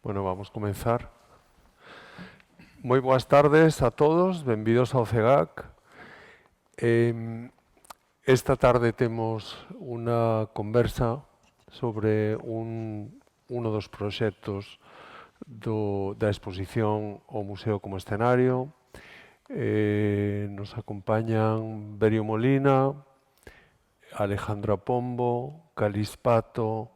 Bueno, vamos comenzar. Moi boas tardes a todos, benvidos ao CEGAC. Esta tarde temos unha conversa sobre uno dos proxectos da exposición ao Museo como Escenario. Nos acompañan Berio Molina, Alejandra Pombo, Calis Pato,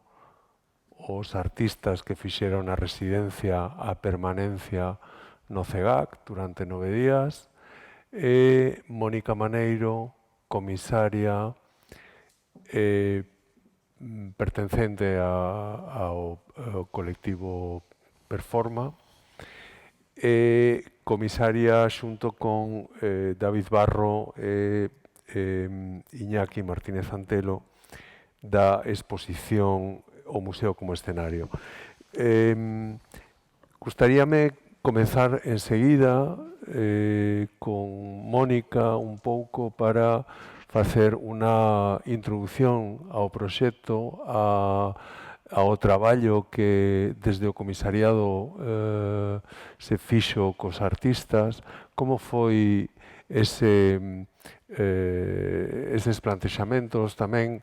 os artistas que fixeron a residencia a permanencia no CEGAC durante 9 días, e Mónica Maneiro, comisaria pertencente ao colectivo Performa, e comisaria xunto con David Barro e Iñaki Martínez Antelo da exposición o Museo como Escenario. Gustaríame comenzar enseguida con Mónica un pouco para facer unha introducción ao proxecto, ao traballo que desde o comisariado se fixo cos artistas, como foi eses plantexamentos. Tamén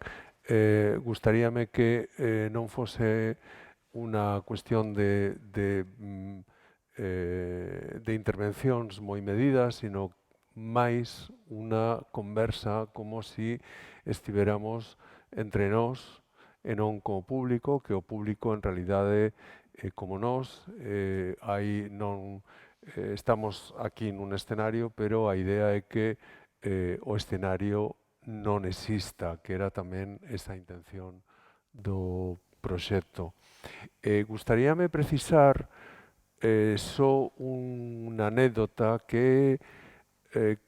gustaríame que non fose unha cuestión de intervencións moi medidas, sino máis unha conversa como si estiveramos entre nós e non como público, que o público en realidade como nós, estamos aquí nun escenario, pero a idea é que o escenario non exista, que era tamén esa intención do proxecto. Gustaríame precisar só unha anécdota que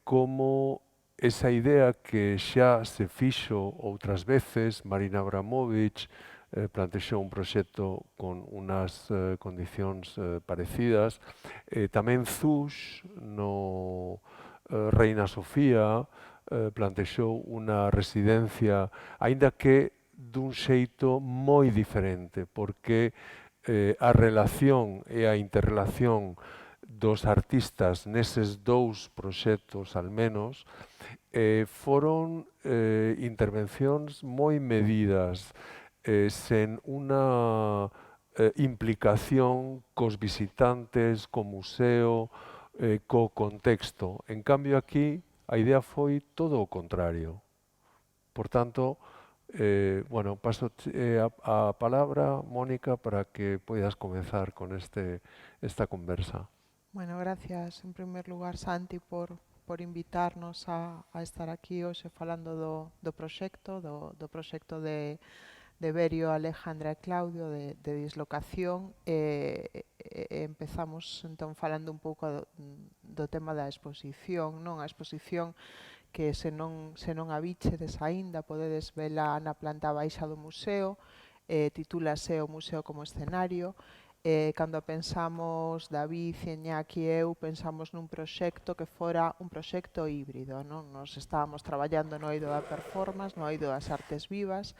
como esa idea que xa se fixo outras veces. Marina Abramovic plantexou un proxecto con unhas condicións parecidas. Tamén ZUS no Reina Sofía plantexou unha residencia, aínda que dun xeito moi diferente, porque a relación e a interrelación dos artistas neses dous proxectos, al menos, foron intervencións moi medidas, sen unha implicación cos visitantes, co museo, co contexto. En cambio, aquí a idea foi todo o contrario. Por tanto, paso a palabra, Mónica, para que poidas comenzar con esta conversa. Bueno, gracias en primer lugar, Santi, por invitarnos a estar aquí hoxe falando do proxecto, do proxecto de Berio, Alejandra e Claudio de Dislocación. Empezamos entón falando un pouco do tema da exposición, non? A exposición que se non a bichedes aínda, podedes vela na planta baixa do museo, titúlase O Museo como Escenario. Cando pensamos, David, Iñaki e eu, pensamos nun proxecto que fora un proxecto híbrido, non? Nos estábamos traballando no eido da performance, no eido das artes vivas,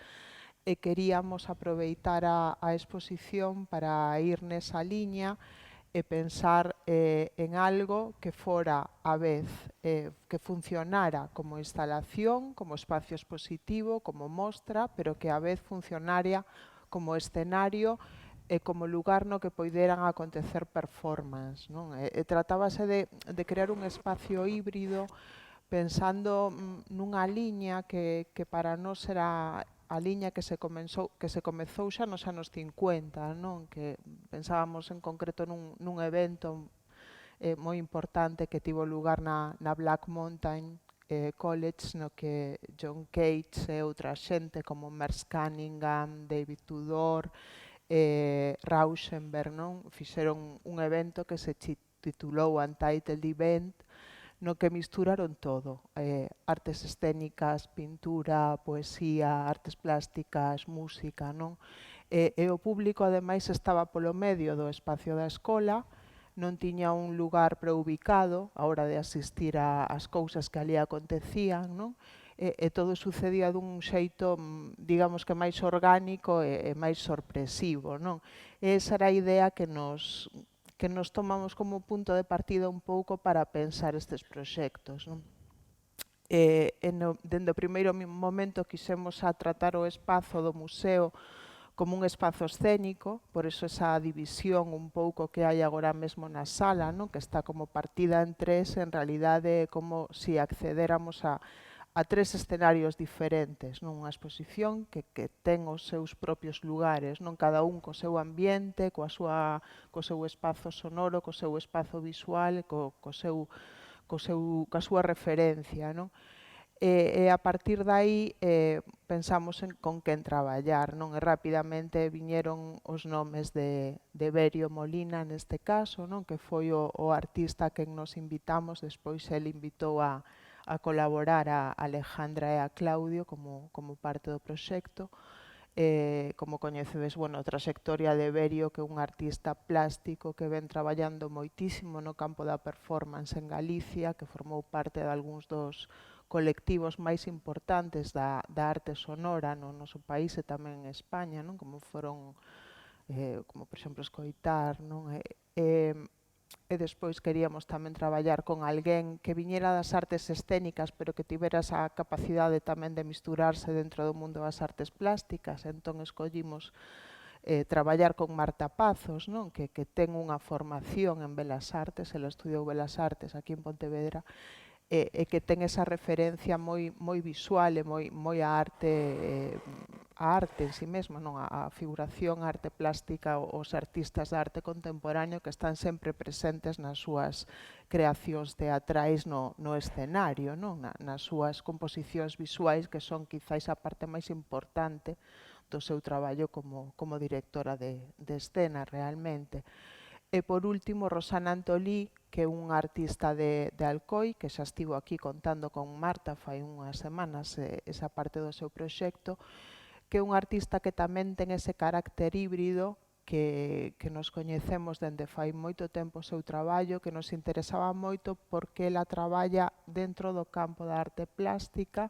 e queríamos aproveitar a exposición para ir nesa liña e pensar en algo que fora a vez que funcionara como instalación, como espacio expositivo, como mostra, pero que a vez funcionaria como escenario e como lugar no que poideran acontecer performance, non? Tratábase de crear un espacio híbrido pensando nunha liña que para nós era a liña que se comezou xa nos anos 50, non? Que pensábamos en concreto nun evento moi importante que tivo lugar na Black Mountain College, no que John Cage e outra xente como Merce Cunningham, David Tudor, Rauschenberg, non? Fixeron un evento que se titulou Untitled Event, no que misturaron todo, artes escénicas, pintura, poesía, artes plásticas, música, non? E o público, ademais, estaba polo medio do espacio da escola, non tiña un lugar preubicado a hora de asistir ás cousas que ali acontecían, non? e todo sucedía dun xeito, digamos que máis orgánico e máis sorpresivo, non? E esa era a idea que nos tomamos como punto de partida un pouco para pensar estes proxectos, non? Dende o primeiro momento quixemos a tratar o espazo do museo como un espazo escénico, por eso esa división un pouco que hai agora mesmo na sala, non? Que está como partida en tres, en realidade como se accedéramos a tres escenarios diferentes, non? Unha exposición que ten os seus propios lugares, non? Cada un co seu ambiente, co seu espazo sonoro, co seu espazo visual, coa súa referencia, non? E a partir de aí pensamos con quen traballar, non? E rapidamente viñeron os nomes de Berio Molina neste caso, non? Que foi o artista a quen nos invitamos, despois el invitou a colaborar a Alejandra e a Claudio como parte do proxecto. Como coñecedes, bueno, a trayectoria de Berio, que é un artista plástico que ven traballando moitísimo no campo da performance en Galicia, que formou parte de algúns dos colectivos máis importantes da arte sonora no noso país e tamén en España, non? Como foron, como por exemplo Escoitar, non? E despois queríamos tamén traballar con alguén que viñera das artes escénicas, pero que tivera esa capacidade tamén de misturarse dentro do mundo das artes plásticas. Entón escollimos traballar con Marta Pazos, non? Que ten unha formación en Belas Artes, ela estudiou Belas Artes aquí en Pontevedra, e que ten esa referencia moi visual e moi a arte en si mesma, non? A figuración, a arte plástica, os artistas de arte contemporáneo que están sempre presentes nas súas creacións teatrais no escenario, non? Nas súas composicións visuais, que son quizáis a parte máis importante do seu traballo como directora de escena realmente. E por último, Rosana Antolí, que é unha artista de Alcoi, que xa estivo aquí contando con Marta fai unhas semanas esa parte do seu proxecto, que é unha artista que tamén ten ese carácter híbrido, que nos coñecemos dende fai moito tempo o seu traballo, que nos interesaba moito porque ela traballa dentro do campo da arte plástica,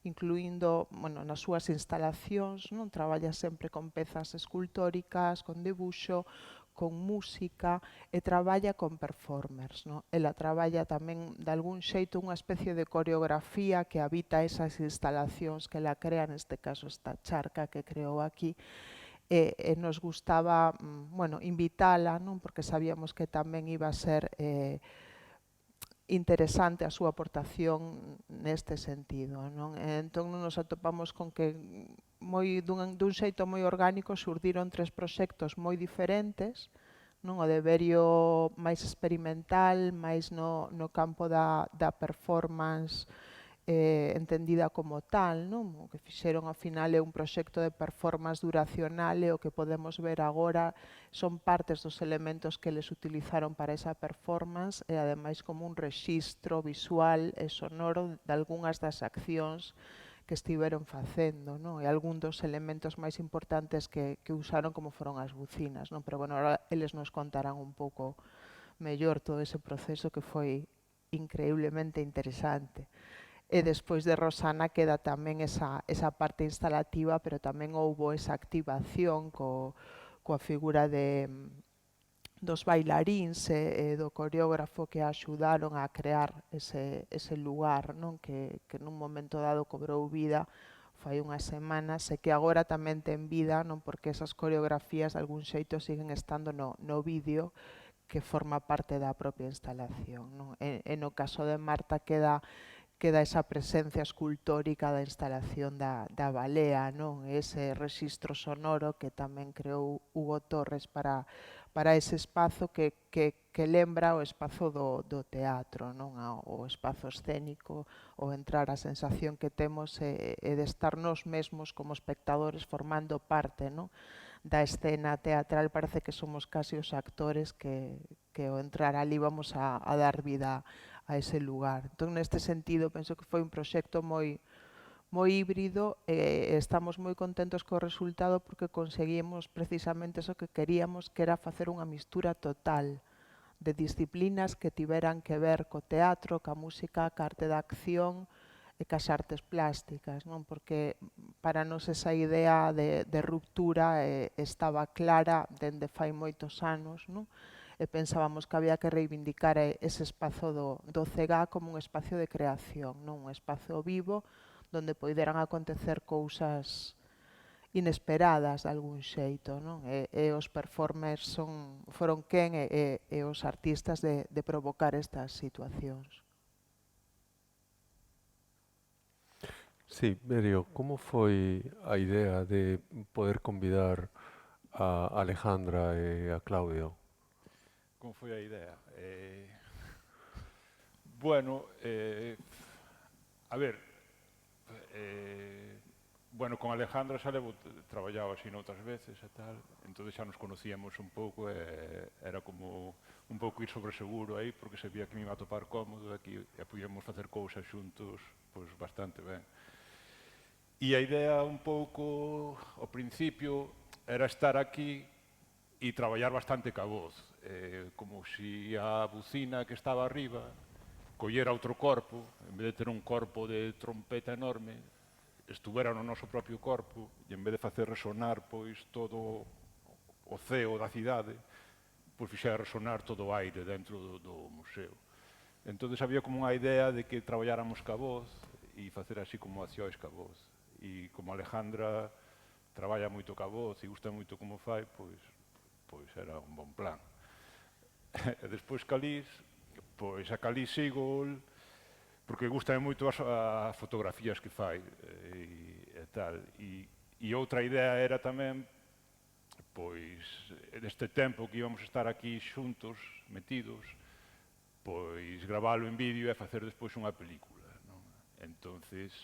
incluindo, bueno, nas súas instalacións, non? Traballa sempre con pezas escultóricas, con debuxo, con música e traballa con performers, non? Ela traballa tamén de algún xeito unha especie de coreografía que habita esas instalacións que ela crea, neste caso esta charca que creou aquí, e nos gustaba, bueno, invitala, non? Porque sabíamos que tamén iba a ser interesante a súa aportación neste sentido, non? Entón nos atopamos con que dun xeito moi orgánico xurdiron tres proxectos moi diferentes, non? O de Berio máis experimental, máis no campo da performance entendida como tal, non? O que fixeron ao final é un proxecto de performance duracional e o que podemos ver agora son partes dos elementos que eles utilizaron para esa performance e ademais como un rexistro visual e sonoro de algunhas das accións que estiveron facendo, non? E algún dos elementos máis importantes que usaron como foron as bucinas, non? Pero bueno, ahora eles nos contarán un pouco mellor todo ese proceso que foi increíblemente interesante. E despois de Rosana queda tamén esa parte instalativa, pero tamén houbo esa activación coa figura dos bailaríns e do coreógrafo que axudaron a crear ese lugar, non? Que nun momento dado cobrou vida fai unhas semanas e que agora tamén ten vida, non? Porque esas coreografías de algún xeito siguen estando no vídeo que forma parte da propia instalación, non? E no caso de Marta queda esa presencia escultórica da instalación da balea, non? Ese rexistro sonoro que tamén creou Hugo Torres para ese espazo que lembra o espazo do teatro, non? O espazo escénico, o entrar, a sensación que temos é de estar nós mesmos como espectadores formando parte, non? Da escena teatral, parece que somos casi os actores que ao entrar ali vamos a dar vida a ese lugar. Entón, neste sentido, penso que foi un proxecto moi híbrido e estamos moi contentos co resultado porque conseguimos precisamente eso que queríamos, que era facer unha mistura total de disciplinas que tiveran que ver co teatro, ca música, ca arte da acción, e cas artes plásticas, non? Porque para nos esa idea de ruptura estaba clara dende fai moitos anos, non? E pensábamos que había que reivindicar ese espazo do CEGA como un espazo de creación, non? Un espazo vivo donde poideran acontecer cousas inesperadas de algún xeito, non? E os performers foron quen e os artistas de provocar estas situacións. Sí, Berio, como foi a idea de poder convidar a Alejandra e a Claudio? Como foi a idea? Bueno, a ver, bueno, con Alejandra xa levo traballado así noutras veces e tal, entón xa nos conocíamos un pouco e era como un pouco ir sobre seguro aí, porque sabía que me iba a topar cómodo e que podíamos facer cousas xuntos pois bastante ben. E a idea un pouco, ao principio, era estar aquí e traballar bastante ca voz, como se a bucina que estaba arriba collera outro corpo, en vez de ter un corpo de trompeta enorme, estuvera no noso propio corpo e en vez de facer resonar pois todo o ceo da cidade, pois fixera resonar todo o aire dentro do museo. Entón había como unha idea de que traballáramos ca voz e facer así como accións ca voz. E como Alejandra traballa moito ca voz e gusta moito como fai, pois era un bon plan. E despois Calís, pois a Calís sigo porque gusta moito as fotografías que fai e tal. E outra idea era tamén, pois, neste tempo que íbamos a estar aquí xuntos, metidos, pois gravalo en vídeo e facer despois unha película, non? Entonces,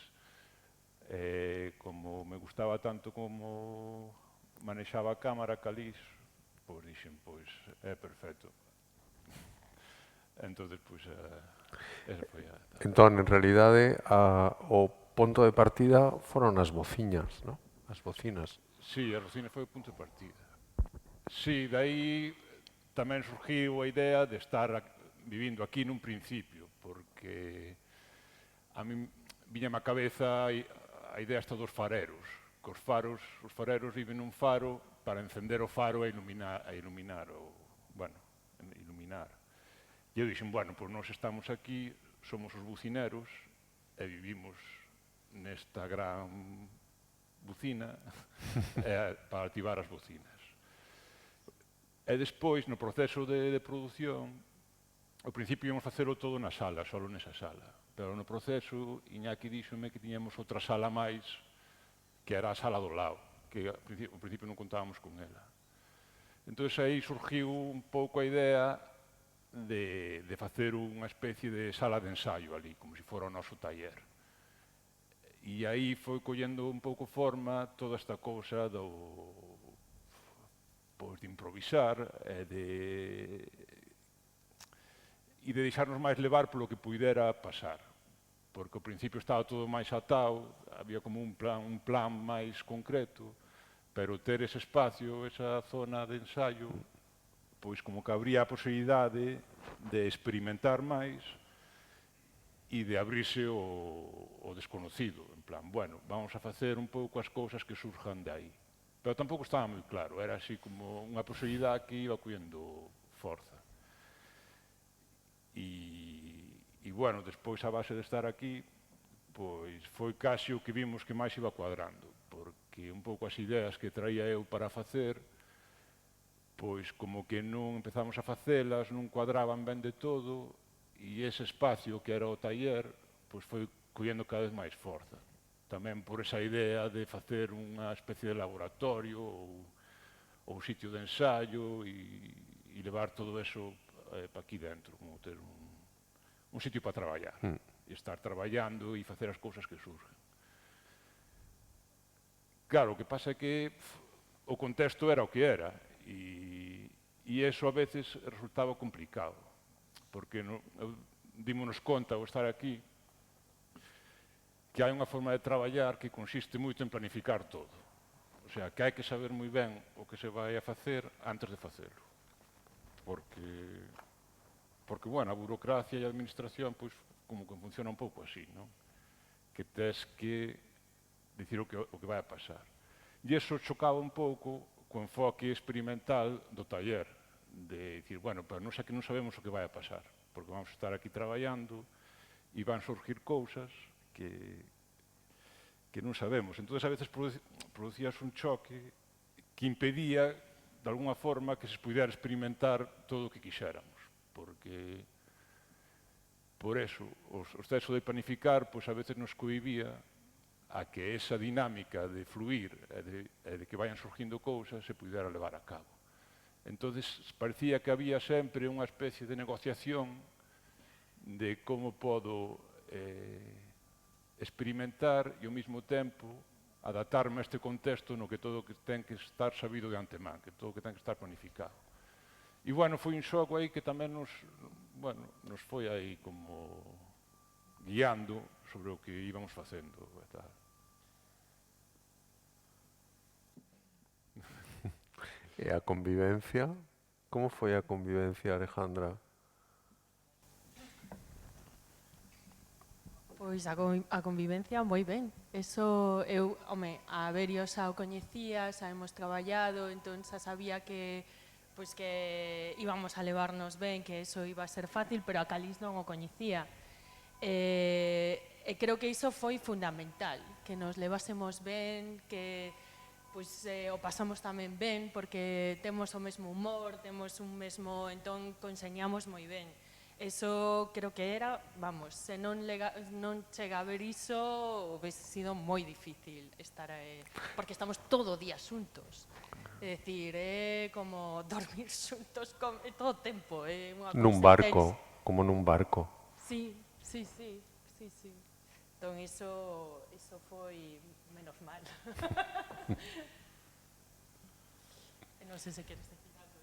como me gustaba tanto como manexaba a cámara Calís, pois dixen, pois é perfecto. Entón, pois, esa foi a... Entón, en realidade, o ponto de partida foron as bociñas, non? As bocinas. Sí, a Rocina foi o punto de partida. Sí, dai tamén surgiu a idea de estar vivindo aquí nun principio, porque a min viñame a cabeza a idea esta dos fareros, que os fareros viven nun faro para encender o faro e iluminar iluminar. E eu dixen, bueno, pois nós estamos aquí, somos os bucineros e vivimos nesta gran bucina para activar as bucinas. E despois, no proceso de produción, ao principio íamos facelo todo na sala, solo nesa sala. Pero no proceso, Iñaki díxome que tiñamos outra sala máis, que era a sala do lado, que ao principio non contábamos con ela. Entón aí surgiu un pouco a idea de facer unha especie de sala de ensaio ali, como se fora o noso taller. E aí foi collendo un pouco forma toda esta cousa de improvisar e de deixarnos máis levar polo que puidera pasar. Porque ao principio estaba todo máis atado, había como un plan máis concreto, pero ter ese espacio, esa zona de ensaio, pois como que abría a posibilidade de experimentar máis e de abrirse o desconocido, en plan, bueno, vamos a facer un pouco as cousas que surjan de aí. Pero tampouco estaba moi claro, era así como unha posibilidade que iba collendo forza. E bueno, despois a base de estar aquí, pois foi casi o que vimos que máis iba cuadrando, porque un pouco as ideas que traía eu para facer, pois como que non empezamos a facelas, non cuadraban ben de todo, e ese espacio que era o taller, pois foi collendo cada vez máis forza. Tamén por esa idea de facer unha especie de laboratorio ou sitio de ensaio e levar todo eso para aquí dentro, como ter un sitio para traballar, e estar traballando e facer as cousas que surgen. Claro, o que pasa é que o contexto era o que era, e eso a veces resultaba complicado, porque dímonos conta ao estar aquí que hai unha forma de traballar que consiste moito en planificar todo. O sea, que hai que saber moi ben o que se vai a facer antes de facelo. Porque bueno, a burocracia e a administración, pois, como que funciona un pouco así, non? que tes que dicir o que vai a pasar. E iso chocaba un pouco co enfoque experimental do taller, de dicir, bueno, pero non sei que non sabemos o que vai a pasar, porque vamos a estar aquí traballando e van surgir cousas que non sabemos. Entón, a veces producías un choque que impedía, de alguna forma, que se pudera experimentar todo o que quixéramos, porque por eso, o exceso de planificar, pois a veces nos cohibía a que esa dinámica de fluir e de que vayan surgindo cousas se pudera levar a cabo. Entón, parecía que había sempre unha especie de negociación de como podo experimentar e ao mesmo tempo adaptarme a este contexto no que todo que ten que estar sabido de antemán, que todo que ten que estar planificado. E, bueno, foi un xogo aí que tamén nos foi aí como guiando sobre o que íbamos facendo e tal. E a convivencia? Como foi a convivencia, Alejandra? Pois a convivencia moi ben. Eso eu, a Berio xa o coñecía, xa hemos traballado, entón xa sabía que íbamos a levarnos ben, que eso iba a ser fácil, pero a Calis non o coñecía. E creo que iso foi fundamental, que nos levásemos ben, que o pasamos tamén ben, porque temos o mesmo humor, temos un mesmo, entón conseñamos moi ben. Eso creo que era, se non chega a ver iso, houvese sido moi difícil estar aí, porque estamos todo o día xuntos. É dicir, é como dormir xuntos todo o tempo. Nun barco, como nun barco. Sí. Entón, iso foi menos mal. Non sei se queres decir algo.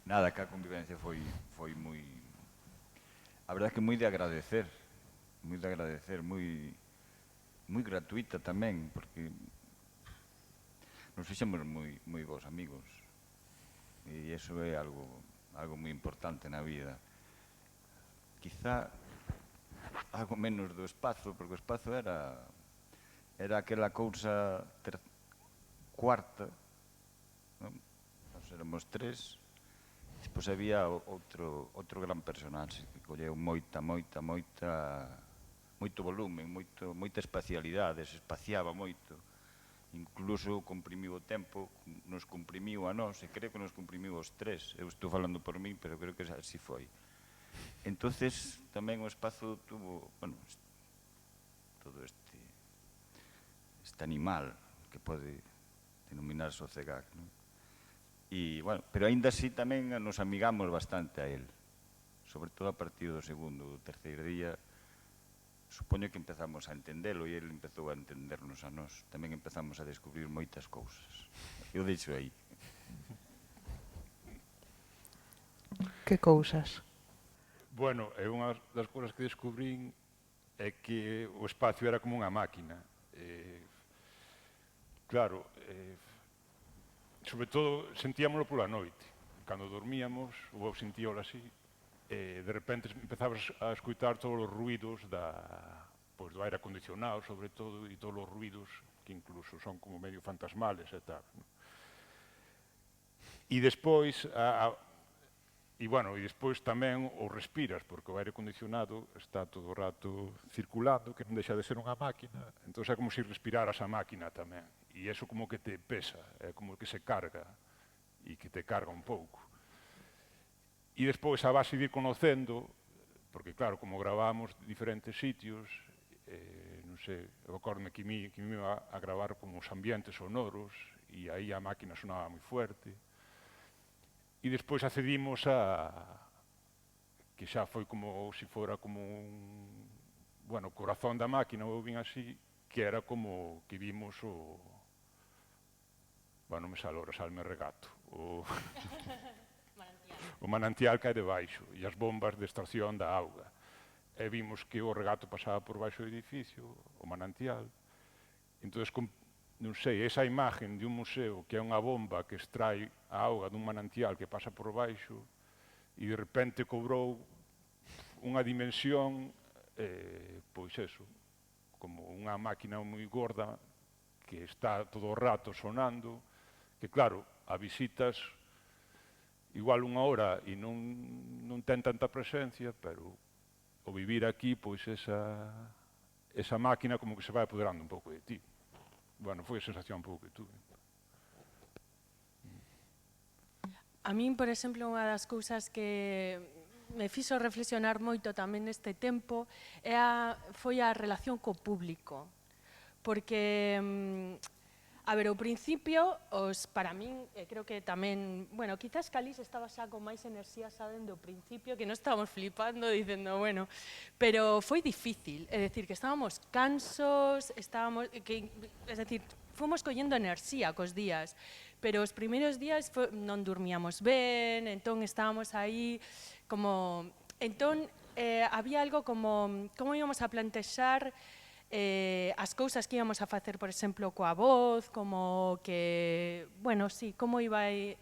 Nada, que a convivencia foi moi... A verdade que moi de agradecer, moi gratuita tamén, porque nos fixemos moi bons amigos e iso é algo moi importante na vida. Quizá algo menos do espazo, porque o espazo era aquela cousa cuarta, nós éramos tres. Despois había outro gran personaxe que colleu moito volumen, moita espacialidade, se espaciaba moito. Incluso comprimiu o tempo, nos comprimiu a nós, e creo que nos comprimiu os tres. Eu estou falando por min, pero creo que así foi. Entonces, tamén o espazo tuvo, todo este animal que pode denominarse o CEGAC, non? E, pero aínda así tamén nos amigamos bastante a él, sobre todo a partir do segundo ou terceiro día. Supoño que empezamos a entendelo e ele empezou a entendernos a nós. Tamén empezamos a descubrir moitas cousas. Eu deixo aí. Que cousas? Bueno, unha das cousas que descubrín é que o espacio era como unha máquina. Claro, sobre todo sentíamoslo pola noite. Cando dormíamos, ou eu sentíalo así, de repente empezabas a escutar todos os ruidos do aire acondicionado, sobre todo, e todos os ruidos que incluso son como medio fantasmales e tal. E despois, despois tamén o respiras, porque o aire acondicionado está todo o rato circulando, que non deixa de ser unha máquina, entón é como se respiraras a máquina tamén. E iso como que te pesa, é como que se carga, e que te carga un pouco. E despois, a base de ir conocendo, porque claro, como gravábamos diferentes sitios, non sei, eu acordome que me iba a gravar como os ambientes sonoros, e aí a máquina sonaba moi fuerte. E despois accedimos que xa foi como se fora como o corazón da máquina, ou vin así, que era como que vimos non me sale ahora, salme regato, o manantial que hai debaixo, e as bombas de extracción da auga. E vimos que o regato pasaba por baixo do edificio, o manantial. Entón, non sei, esa imagen de un museo que é unha bomba que extrai a auga dun manantial que pasa por baixo e de repente cobrou unha dimensión, pois eso, como unha máquina moi gorda que está todo o rato sonando, que claro, a visitas igual unha hora e non ten tanta presencia, pero o vivir aquí, pois esa máquina como que se vai apoderando un pouco de ti. Bueno, foi a sensación un pouco que tuve. A min, por exemplo, unha das cousas que me fixo reflexionar moito tamén neste tempo foi a relación co público. Porque, a ver, ao principio, para min, creo que tamén, bueno, quizás Calís estaba xa con máis enerxía xa dende o principio, que non estábamos flipando, dicendo, bueno, pero foi difícil, é dicir, que estábamos cansos, é dicir, fomos collendo enerxía cos días, pero os primeiros días non dormíamos ben, entón estábamos aí como... Entón, había algo como íbamos a plantexar as cousas que íbamos a facer, por exemplo, coa voz, como que, bueno, sí, como iba aí...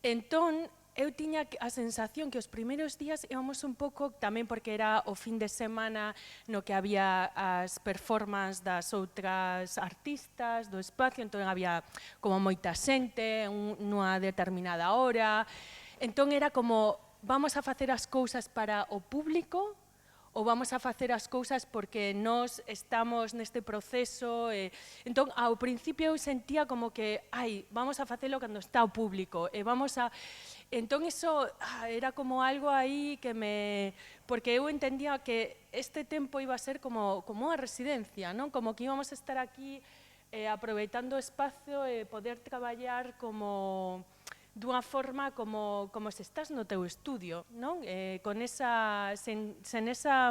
Entón, eu tiña a sensación que os primeiros días íbamos un pouco, tamén porque era o fin de semana no que había as performances das outras artistas do espacio, entón había como moita xente nunha determinada hora, entón era como, vamos a facer as cousas para o público ou vamos a facer as cousas porque nós estamos neste proceso. Entón, ao principio eu sentía como que, vamos a facelo cando está o público, vamos a... Entón, iso era como algo aí que me... Porque eu entendía que este tempo iba a ser como unha residencia, non? Como que íbamos a estar aquí aproveitando o espacio e poder traballar como... dunha forma como se estás no teu estudio, non? Con esa... sen esa...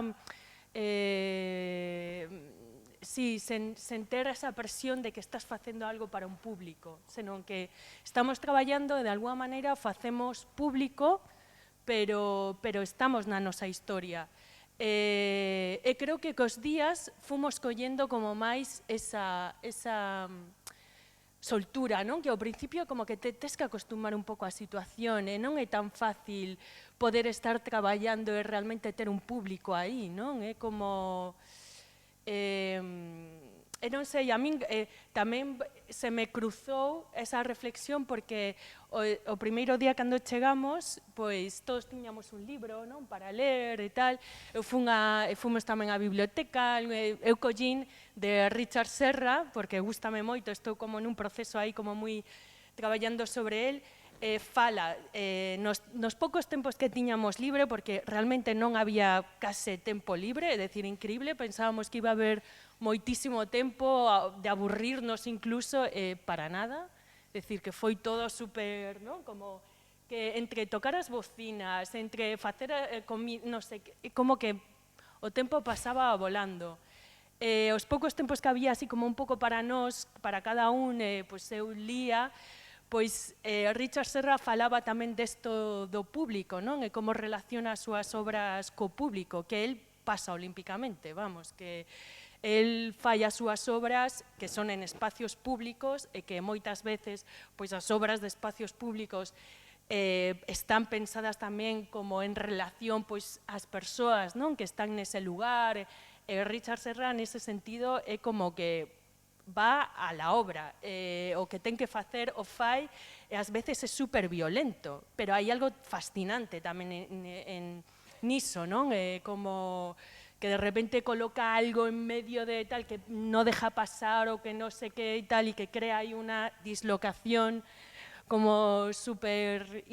sen ter esa presión de que estás facendo algo para un público, senón que estamos traballando e de alguma maneira facemos público, pero estamos na nosa historia. E creo que cos días fomos collendo como máis esa soltura, non? Que ao principio como que tes que acostumar un pouco á situación e non é tan fácil poder estar traballando e realmente ter un público aí, non? É como... E non sei, a min tamén se me cruzou esa reflexión porque o primeiro día cando chegamos, pois todos tiñamos un libro, non, para ler e tal. Fomos tamén á biblioteca, eu collín de Richard Serra, porque gústame moito, estou como nun proceso aí como moi traballando sobre el, fala nos poucos tempos que tiñamos libre, porque realmente non había case tempo libre, é dicir, increíble, pensábamos que iba a haber moitísimo tempo de aburrirnos incluso, para nada, é dicir, que foi todo super, non? Como que entre tocar as bocinas, entre facer, non sei, como que o tempo pasaba volando. Os poucos tempos que había así como un pouco para nós, para cada un, pois eu lía, pois Richard Serra falaba tamén desto do público, non? E como relaciona as súas obras co público, que el pasa olímpicamente, vamos, que el fai as súas obras que son en espacios públicos e que moitas veces pois as obras de espacios públicos están pensadas tamén como en relación pois ás persoas, non? Que están nese lugar. Richard Serra nese sentido é como que va a la obra, o que ten que facer o fai e ás veces é super violento, pero hai algo fascinante tamén niso, non? Como que de repente coloca algo en medio de tal que no deja pasar o que no sé qué y tal, y que crea ahí una dislocación como super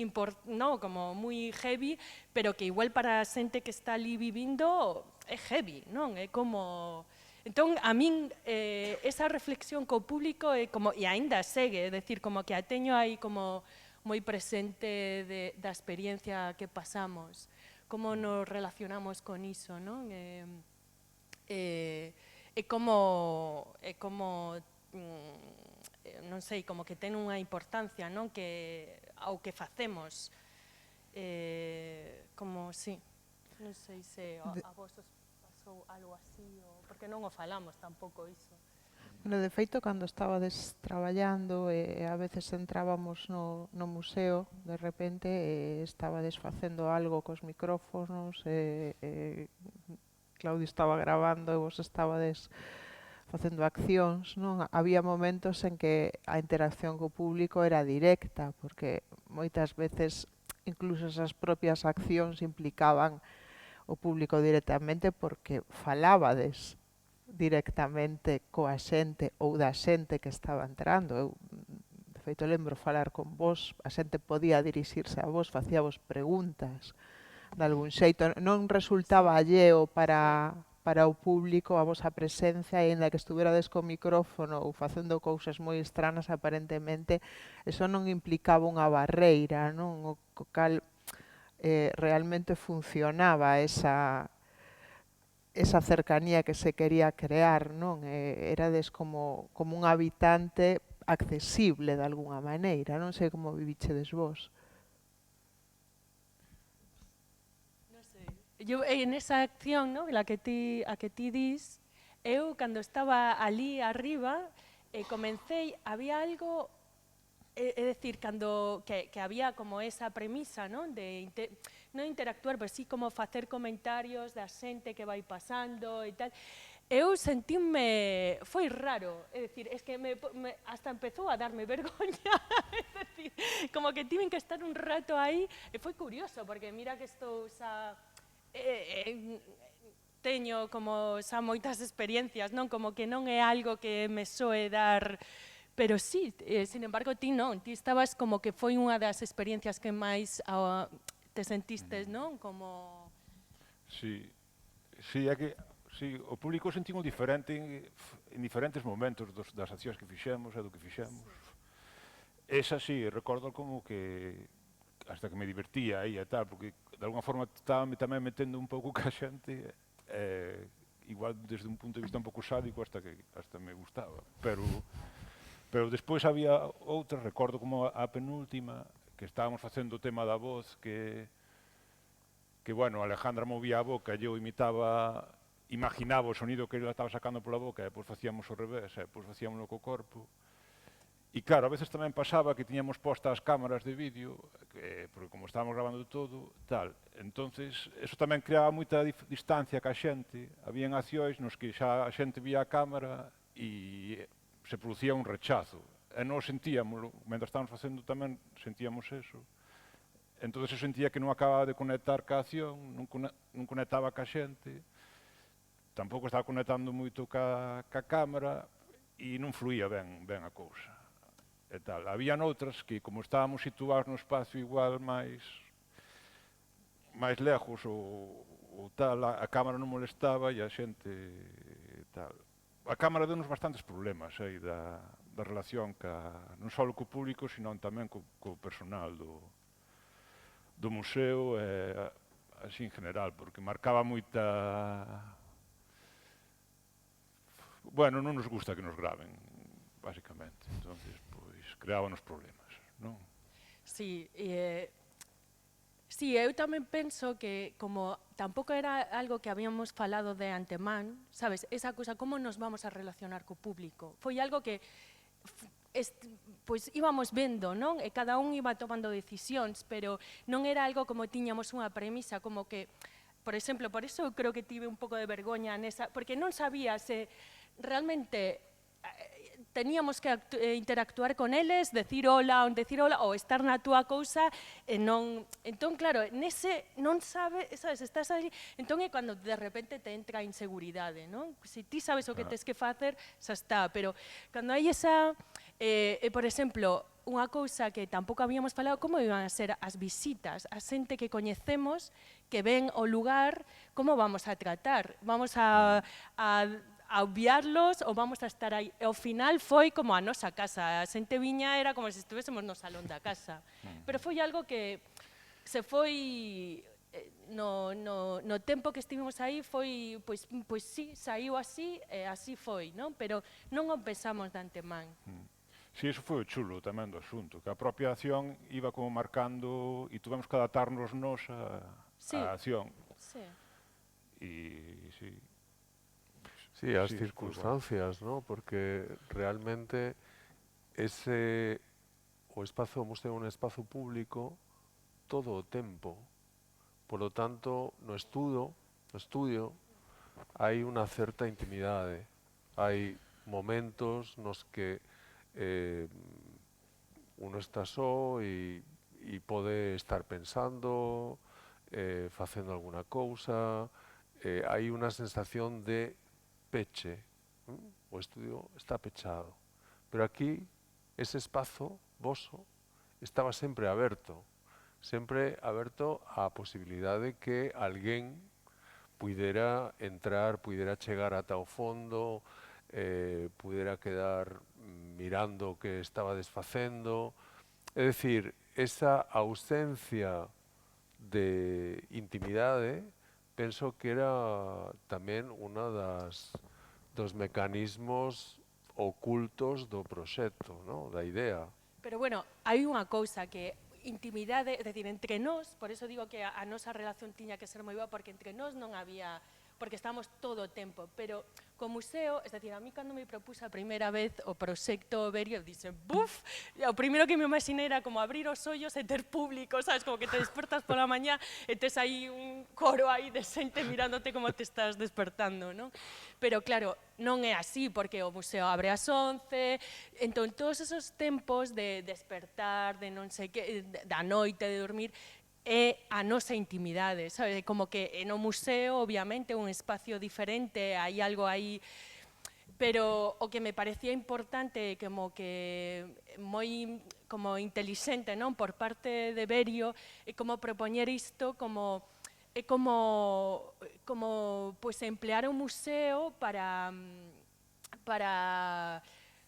no, como moi heavy, pero que igual para a xente que está ali vivindo é heavy, non? É como... Entón, a min, esa reflexión co público é como, e aínda segue, é dicir, como que a teño aí como moi presente da experiencia que pasamos, como nos relacionamos con iso, non? É como, non sei, como que ten unha importancia, non? Ao que facemos, como, sí, non sei se a vos os pasou algo así, porque non o falamos tampouco iso. Bueno, de feito, cando estabades traballando e a veces entrábamos no museo, de repente estabades facendo algo cos micrófonos Claudio estaba gravando e vos estabades facendo accións, non? Había momentos en que a interacción co público era directa, porque moitas veces incluso esas propias accións implicaban o público directamente porque falábades directamente coa xente ou da xente que estaba entrando. Eu, de feito, lembro falar con vos, a xente podía dirixirse a vos, facíavos preguntas de algún xeito. Non resultaba alleo para o público a vosa presencia, e aínda que estuverades co micrófono ou facendo cousas moi estranas aparentemente, eso non implicaba unha barreira, non? O cal realmente funcionaba esa cercanía que se quería crear, non? Erades como un habitante accesible de algunha maneira, non sei como vivichedes vos. Non sei. Eu en esa acción, ¿no? A que ti dis, eu cando estaba ali arriba, comecei, había algo, é dicir, cando que había como esa premisa, non? De non interactuar, pero sí como facer comentarios da xente que vai pasando e tal. Eu sentíme, foi raro, é dicir, es que hasta empezou a darme vergoña, é dicir, como que tiven que estar un rato aí, e foi curioso, porque mira que estou xa, teño como xa moitas experiencias, non? Como que non é algo que me soe dar. Pero sí, sin embargo, ti non, ti estabas como que foi unha das experiencias que máis te sentistes, non? Como... Sí, é que o público sentimos diferente en diferentes momentos das accións que fixemos e do que fixemos. Esa sí, recordo como que hasta que me divertía aí e tal, porque de alguna forma estaba tamén metendo un pouco ca xente, igual desde un punto de vista un pouco sádico hasta me gustaba, pero despois había outras, recordo como a penúltima, que estábamos facendo o tema da voz, que bueno, Alejandra movía a boca e eu imaginaba o sonido que ela estaba sacando pola boca, e depois facíamos o revés, e depois facíamoslo co corpo. E claro, a veces tamén pasaba que tiñamos postas as cámaras de vídeo, porque como estábamos grabando todo, tal, entonces eso tamén creaba moita distancia ca xente. Habían accións nos que xa a xente vía a cámara e se producía un rechazo. E non sentíamos, mentre estábamos facendo tamén sentíamos eso. Entón eu sentía que non acababa de conectar ca acción, non conectaba ca xente, tampouco estaba conectando moito ca cámara e non fluía ben a cousa. E tal. Había noutras que, como estábamos situados no espacio igual máis lejos ou tal, a cámara non molestaba e a xente tal. A cámara deu-nos bastantes problemas aí da relación non só co público, sino tamén co personal do museo e así en general, porque marcaba moita... Bueno, non nos gusta que nos graven, basicamente. Entonces, pois, creábanos problemas, non? Sí, sí, eu tamén penso que como tampouco era algo que habíamos falado de antemán, sabes, esa cousa, como nos vamos a relacionar co público, foi algo que pois íbamos vendo, non? E cada un iba tomando decisións, pero non era algo como tiñamos unha premisa, como que, por exemplo, por eso eu creo que tive un pouco de vergoña nesa, porque non sabía se realmente teníamos que interactuar con eles, decir hola ou estar na túa cousa e non... Entón, claro, nese non sabes, estás ali, entón é cando de repente te entra a inseguridade, non? Se ti sabes o que tes que facer, xa está, pero cando hai esa... por exemplo, unha cousa que tampouco habíamos falado, como iban a ser as visitas, a xente que coñecemos, que ven o lugar, como vamos a tratar? Vamos a obviarlos ou vamos a estar aí? E ao final foi como a nosa casa, a xente viña era como se estuvésemos no salón da casa. Pero foi algo que se foi... No tempo que estivemos aí foi, pois sí, saiu así e así foi, non? Pero non o pensamos de antemán. Si, iso foi o chulo tamén do asunto, que a propia acción iba como marcando e tuvemos que adaptarnos nos á acción. Sí. E, sí. Sí, as Sí, circunstancias, ¿no? Porque realmente o espazo do museo é un espazo público todo o tempo. Por lo tanto, no estudio, hai unha certa intimidade. Hai momentos nos que uno está só e pode estar pensando, facendo alguna cousa, hai unha sensación de peche. O estudio está pechado. Pero aquí, ese espazo voso estaba sempre aberto á posibilidade que alguén puidera entrar, puidera chegar ata o fondo, puidera quedar mirando o que estaba desfacendo. É dicir, esa ausencia de intimidade penso que era tamén unha dos mecanismos ocultos do proxecto, no? Da idea. Pero bueno, hai unha cousa que intimidade, é dicir, entre nós, por eso digo que a nosa relación tiña que ser moi boa, porque entre nós non había, porque estábamos todo o tempo, pero co museo, es decir, a mí cando me propuso a primeira vez o proxecto Berio, dixen, buf, o primeiro que me imaginei era como abrir os ollos e ter público, sabes, como que te despertas pola mañá e tes aí un coro aí de xente mirándote como te estás despertando, non? Pero claro, non é así, porque o museo abre ás 11, entón todos esos tempos de despertar, de non sei que, da noite, de dormir, é a nosa intimidade, sabe? Como que no museo, obviamente, é un espacio diferente, hai algo aí, pero o que me parecía importante, como que moi como intelixente, non, por parte de Berio, é como propoñer isto como é como pues emplear o museo para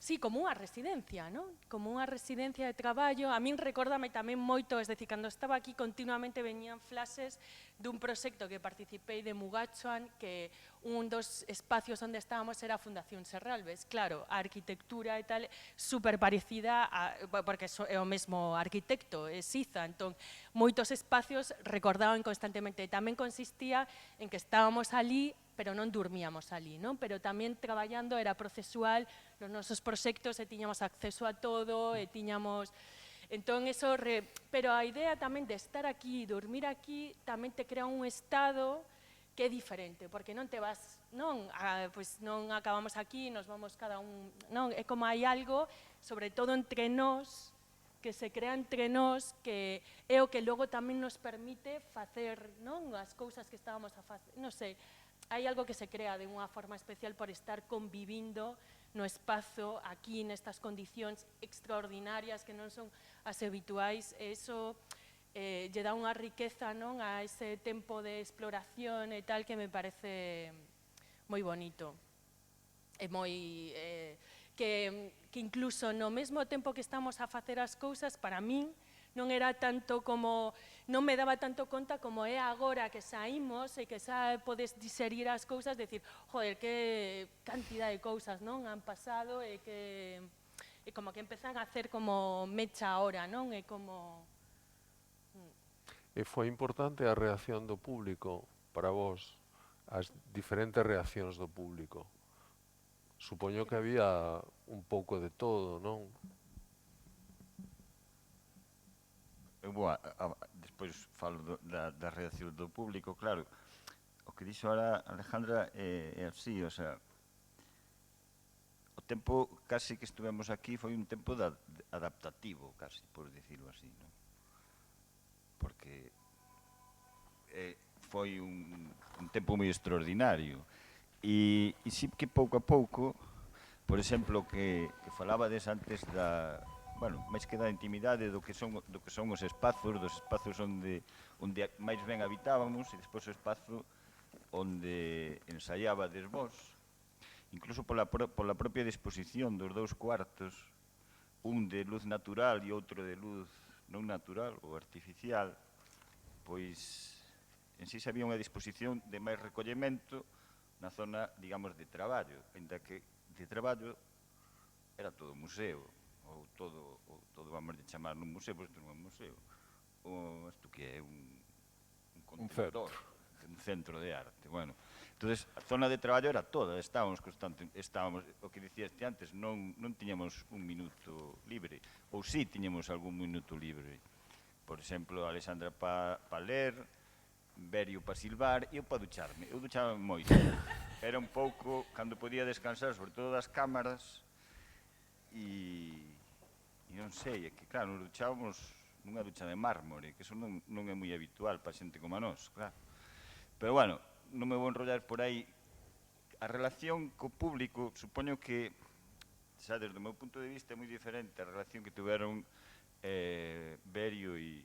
sí, como unha residencia, non? Como unha residencia de traballo. A min recórdame tamén moito, es decir, cando estaba aquí continuamente venían flashes dun proxecto que participei de Mugachuan, que un dos espacios onde estábamos era a Fundación Serralves. Claro, a arquitectura e tal, super parecida, porque é o mesmo arquitecto, é Siza, entón, moitos espacios recordaban constantemente. Tamén consistía en que estábamos ali, pero non dormíamos ali, non? Pero tamén traballando era procesual nos nosos proxectos e tiñamos acceso a todo e tiñamos... Entón, eso, pero a idea tamén de estar aquí, dormir aquí, tamén te crea un estado que é diferente, porque non te vas, non, pois non acabamos aquí, nos vamos cada un, non, é como hai algo, sobre todo entre nós, que se crea entre nós, que é o que logo tamén nos permite facer, non, as cousas que estábamos a facer, non sei, hai algo que se crea de unha forma especial por estar convivindo no espazo, aquí, nestas condicións extraordinarias que non son as habituais, e iso lle dá unha riqueza, non, a ese tempo de exploración e tal que me parece moi bonito. E moi... que incluso no mesmo tempo que estamos a facer as cousas, para min, non era tanto como, non me daba tanto conta como é agora que saímos e que xa podes diserir as cousas, decir, joder, que cantidad de cousas, non, han pasado e que como que empezan a hacer como mecha ahora, non, é como... E foi importante a reacción do público para vos, as diferentes reaccións do público. Supoño que había un pouco de todo, non? Despois falo da reacción do público, claro. O que dixo ahora Alejandra é así, o sea, o tempo casi que estuvemos aquí foi un tempo adaptativo, casi, por dicirlo así, non? Porque foi un tempo moi extraordinario. E sí que pouco a pouco, por exemplo, que falabades antes da... Bueno, máis que da intimidade do que son os espazos, dos espazos onde máis ben habitábamos e despois o espazo onde ensaiábades vos. Incluso pola propia disposición dos dous cuartos, un de luz natural e outro de luz non natural ou artificial, pois en sí había unha disposición de máis recollemento na zona, digamos, de traballo, ainda que de traballo era todo museo, ou todo, vamos de chamar nun museo, pois isto non é un museo, isto que é un contenedor, un centro de arte, bueno. Entonces, a zona de traballo era toda, estábamos, o que dicías ti antes, non tiñamos un minuto libre, ou sí tiñamos algún minuto libre. Por exemplo, Alexandra pa ler, Berio pa silvar e eu pa ducharme. Eu duchaba moito. Era un pouco, cando podía descansar, sobre todo das cámaras, e non sei, é que claro, nos duchábamos nunha ducha de mármore, que eso non é moi habitual para xente como a nós, claro. Pero bueno, non me vou enrollar por aí. A relación co público, supoño que, xa desde o meu punto de vista, é moi diferente a relación que tuveron Berio e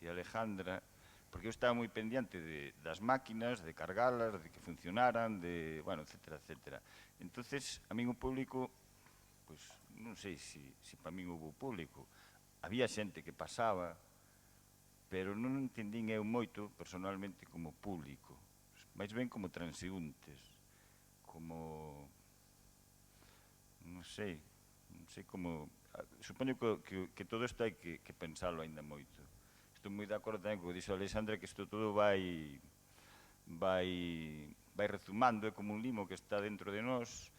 Alejandra, porque eu estaba moi pendiente das máquinas, de cargalas, de que funcionaran, de, bueno, etcétera, etcétera. Entonces, a min o público, pois, non sei se para min houve público. Había xente que pasaba, pero non entendín eu moito, personalmente, como público. Mais ben como transeúntes, como, non sei como... Supoño que todo isto hai que pensalo ainda moito. Estou moi de acordo tamén co que dixo Alexandra, que isto todo vai rezumando, é como un limo que está dentro de nós,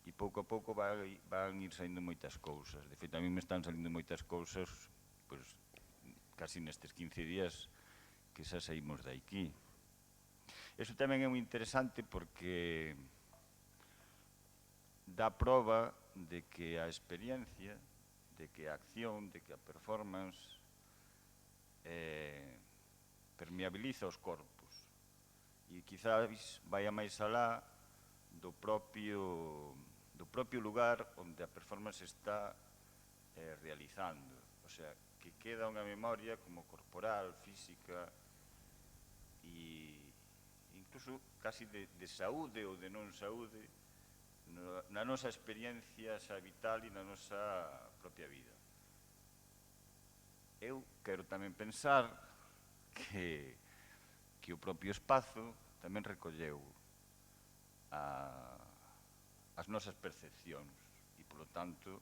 e pouco a pouco van ir saindo moitas cousas. De feito, a mí me están saindo moitas cousas, pois, casi nestes 15 días que xa saímos de aquí. Iso tamén é moi interesante porque dá prova de que a experiencia, de que a acción, de que a performance permeabiliza os corpos e quizás vai a máis alá do propio lugar onde a performance está realizando. O sea, que queda unha memoria como corporal, física e incluso casi de saúde ou de non saúde na nosa experiencia xa vital e na nosa propia vida. Eu quero tamén pensar que o propio espazo tamén recolleu as nosas percepcións e, polo tanto,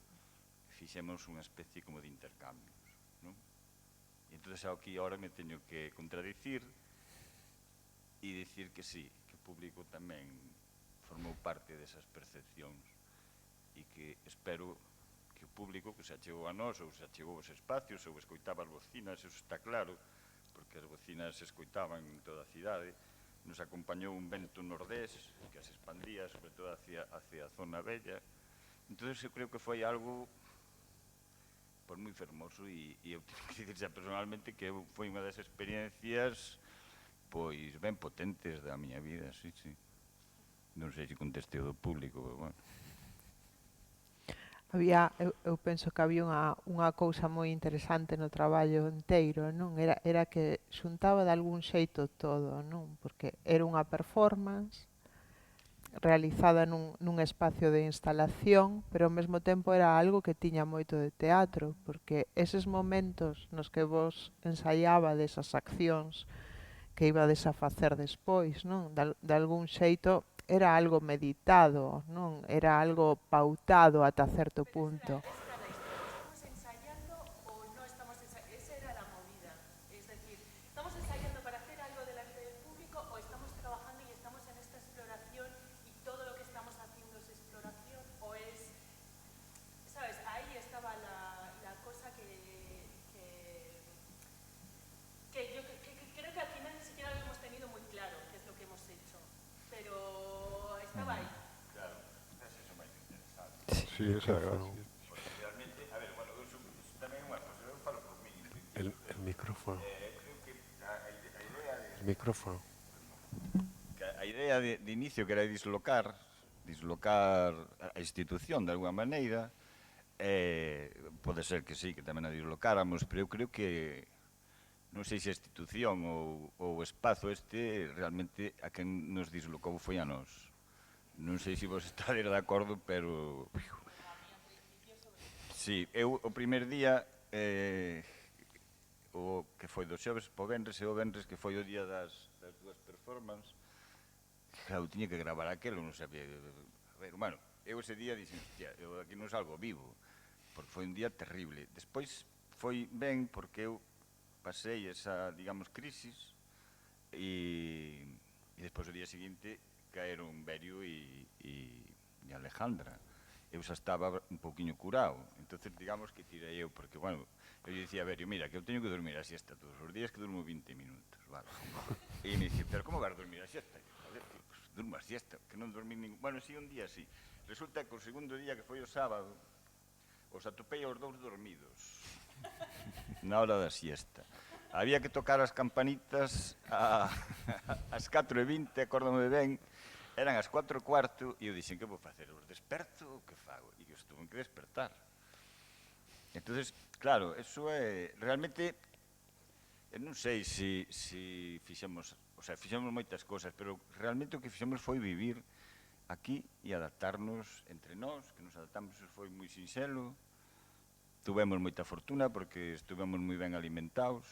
fixemos unha especie como de intercambios, non? E entón, aquí ahora me teño que contradicir e dicir que sí, que o público tamén formou parte desas percepcións e que espero que o público que se achegou a nós ou se achegou aos espacios ou escoitaba as bocinas, eso está claro, porque as bocinas se escoitaban en toda a cidade, nos acompañou un vento nordés que as expandía, sobre todo hacia a zona bella. Entón, eu creo que foi algo moi fermoso e eu tenho que dicir xa personalmente que foi unha das experiencias pois ben potentes da miña vida, sí. Non sei se contestei do público, pero bueno. Eu penso que había unha cousa moi interesante no traballo inteiro, non? Era que xuntaba de algún xeito todo, non? Porque era unha performance realizada nun espacio de instalación, pero ao mesmo tempo era algo que tiña moito de teatro, porque eses momentos nos que vos ensaiabades as accións que ibades a facer despois, non? De algún xeito era algo meditado, non? Era algo pautado ata certo punto. ¿Estamos ensayando o no estamos ensayando? Esa era la movida. Es decir, ¿estamos ensayando para hacer algo delante del público o estamos trabajando y estamos en esta exploración y todo lo que estamos haciendo es exploración? ¿O es, sabes, ahí estaba la cosa que yo creo que al final ni siquiera lo hemos tenido muy claro qué es lo que hemos hecho, pero estaba ahí. Claro, eso é máis interesante. Sí, esa gracia. Porque realmente, a ver, bueno, eu tamén unha cosa, eu falo por mí. El micrófono. Creo que a idea de... El micrófono. A idea de inicio que era dislocar a institución de alguma maneira, pode ser que sí, que tamén a dislocáramos, pero eu creo que non sei se a institución ou o espazo este realmente a quen nos dislocou foi a nós. Non sei se vos estades de acordo, pero... Sí, eu o primer día, o que foi do xoves po venres e o venres que foi o día das dúas performances, claro, tiña que gravar aquelo, non sabía... A ver, bueno, eu ese día dixen, hostia, eu aquí non salgo vivo, porque foi un día terrible. Despois foi ben porque eu pasei esa, digamos, crisis e despois o día seguinte, caeron Berio e Alejandra. Eu xa estaba un pouquiño curado, entonces digamos que tirei eu, porque, bueno, eu dicía a Berio, mira, que eu teño que dormir a siesta todos os días, que durmo 20 minutos, vale. E me dice, pero como vas a dormir a siesta? E, joder, tío, pues, durmo a siesta, que non dormí ningún... Bueno, sí, un día sí. Resulta que o segundo día, que foi o sábado, os atopei aos dous dormidos, na hora da siesta. Había que tocar as campanitas ás 4:20, acórdame ben, eran as 4:15 e eu dixen, que vou facer? Os desperto ou que fago? E eu estuve que despertar. Entonces, claro, eso é realmente, eu non sei se fixemos, o sea, fixemos moitas cosas, pero realmente o que fixemos foi vivir aquí e adaptarnos entre nós, que nos adaptamos, foi moi sinxelo, tuvemos moita fortuna porque estuvemos moi ben alimentados,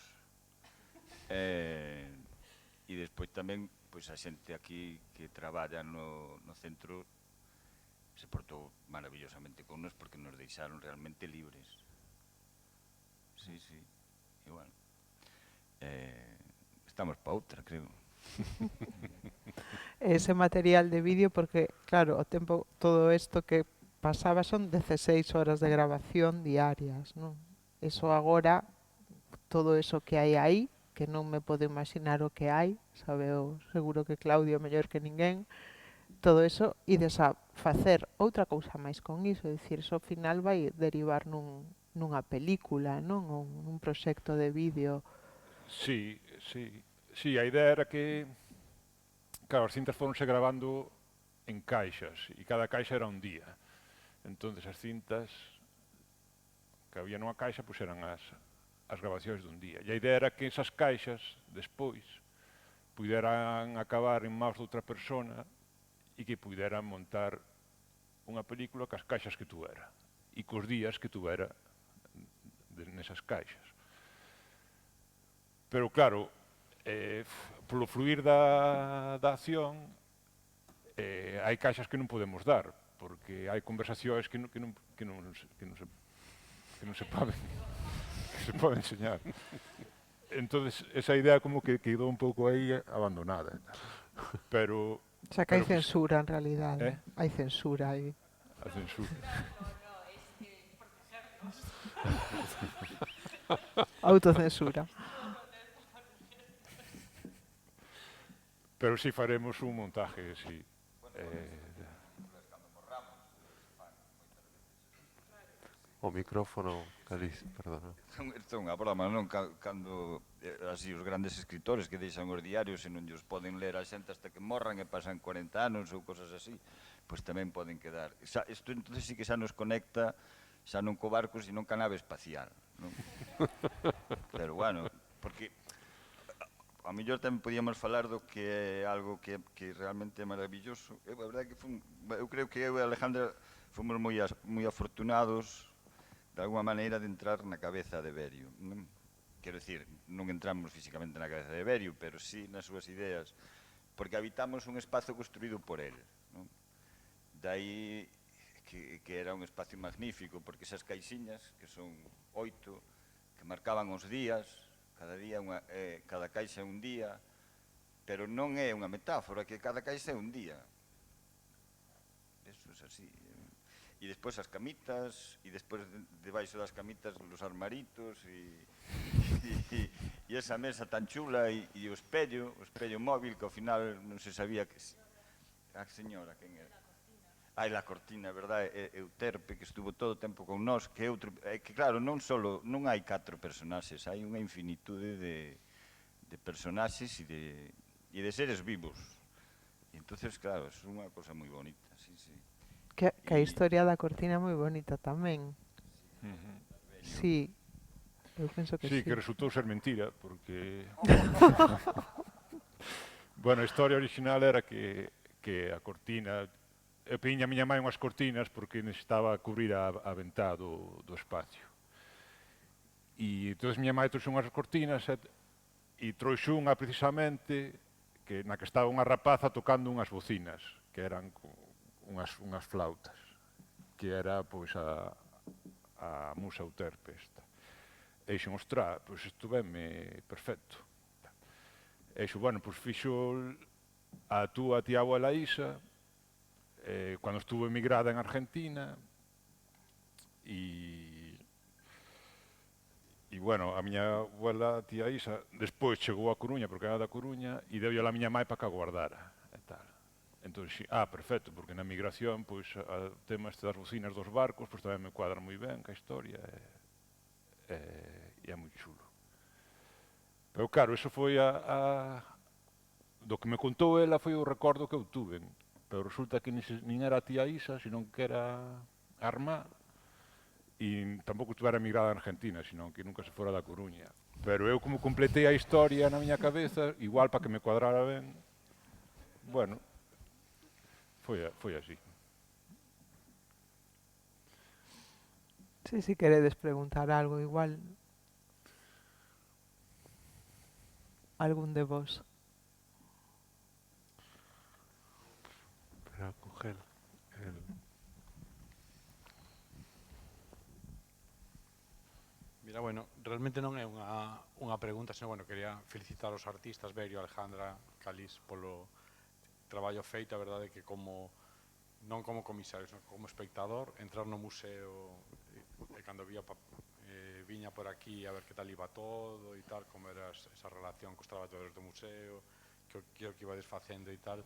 e despois tamén, pois a xente aquí que traballa no centro se portou maravillosamente con nos porque nos deixaron realmente libres. Sí, sí, e bueno, estamos pa outra, creo. Ese material de vídeo, porque, claro, o tempo, todo isto que pasaba son 16 horas de grabación diarias, non? Eso agora, todo eso que hai aí, que non me podo imaginar o que hai, sabeo seguro que Claudio mellor que ninguén, todo eso, ides a facer outra cousa máis con iso, é dicir, iso ao final vai derivar nunha película, non? Ou nun proxecto de vídeo. Sí, sí. Sí, a idea era que, claro, as cintas foronse grabando en caixas, e cada caixa era un día. Entonces as cintas que había nunha caixa, pois eran as grabacións dun día. E a idea era que esas caixas, despois, puderan acabar en mãos de outra persona e que puderan montar unha película cas caixas que tuvera e cos días que tuvera nesas caixas. Pero claro, polo fluir da acción, hai caixas que non podemos dar, porque hai conversacións que non se poden enseñar. Entonces, esa idea como que quedou un pouco aí abandonada. Pero... O sea, que hai censura, en realidade. Hai censura aí. A censura. Autocensura. Pero si faremos un montaje, si. O micrófono, Caliz, perdona. Isto é unha broma, non? Cando así os grandes escritores que deixan os diarios e non llos poden ler a xente hasta que morran e pasan 40 anos ou cosas así, pois tamén poden quedar. Isto entonces sí que xa nos conecta xa non co barco, sino ca nave espacial, non? Pero bueno, porque a mellor tamén podíamos falar do que é algo que realmente é maravilloso. A verdade que eu creo que eu e Alejandra fomos moi afortunados de alguma maneira de entrar na cabeza de Berio. Quero dicir, non entramos físicamente na cabeza de Berio, pero sí nas súas ideas, porque habitamos un espazo construído por él. Daí que era un espacio magnífico, porque esas caixiñas, que son 8, que marcaban os días, cada caixa é un día, pero non é unha metáfora, que cada caixa é un día. Eso é así. E despois as camitas, e despois debaixo das camitas os armaritos, e esa mesa tan chula, e o espello móvil, que ao final non se sabía que... A señora, quen era? Ai, la cortina, verdade, Euterpe, que estuvo todo o tempo con nós, que claro, non hai 4 personaxes, hai unha infinitude de personaxes e de seres vivos. E entonces, claro, é unha cosa moi bonita, sí, sí. Que a historia da cortina é moi bonita tamén. Sí, eu penso que sí. Sí, que resultou ser mentira, porque... Bueno, a historia original era que a cortina... Eu pediña a miña mãe unhas cortinas porque necesitaba cubrir a ventá do espacio. E entón miña mãe trouxe unhas cortinas e trouxe unha precisamente na que estaba unha rapaza tocando unhas bocinas, que eran unhas flautas, que era pois a musa Euterpe esta. E dixen, ostra, pois isto venme perfecto. E dixo, bueno, pois fixo a túa tía abuela Isa, cando estuvo emigrada en Argentina, e bueno, a miña abuela, tía Isa, despois chegou a Coruña, porque era da Coruña, e deu a miña mãe para que a guardara, e tal. Entón, perfecto, porque na migración, pois, o tema este das bocinas dos barcos, pois tamén me cuadra moi ben ca historia, e é moi chulo. Pero claro, eso foi do que me contou ela foi o recordo que eu tuve, pero resulta que nin era a tía Isa, senón que era a irmá, e tampouco estuvera emigrada a Argentina, senón que nunca se fora da Coruña. Pero eu como completei a historia na miña cabeza, igual para que me cuadrara ben, bueno, foi así. Si queredes preguntar algo, igual algún de vos. Para coger el... Mira, bueno, realmente non é unha pregunta, senón, bueno, quería felicitar os artistas, Berio, Alejandra, Calís, polo traballo feito. A verdade é que non como comisario, senón como espectador, entrar no museo e cando viña por aquí a ver que tal iba todo e tal, como era esa relación cos traballadores do museo, que o que ibades facendo e tal,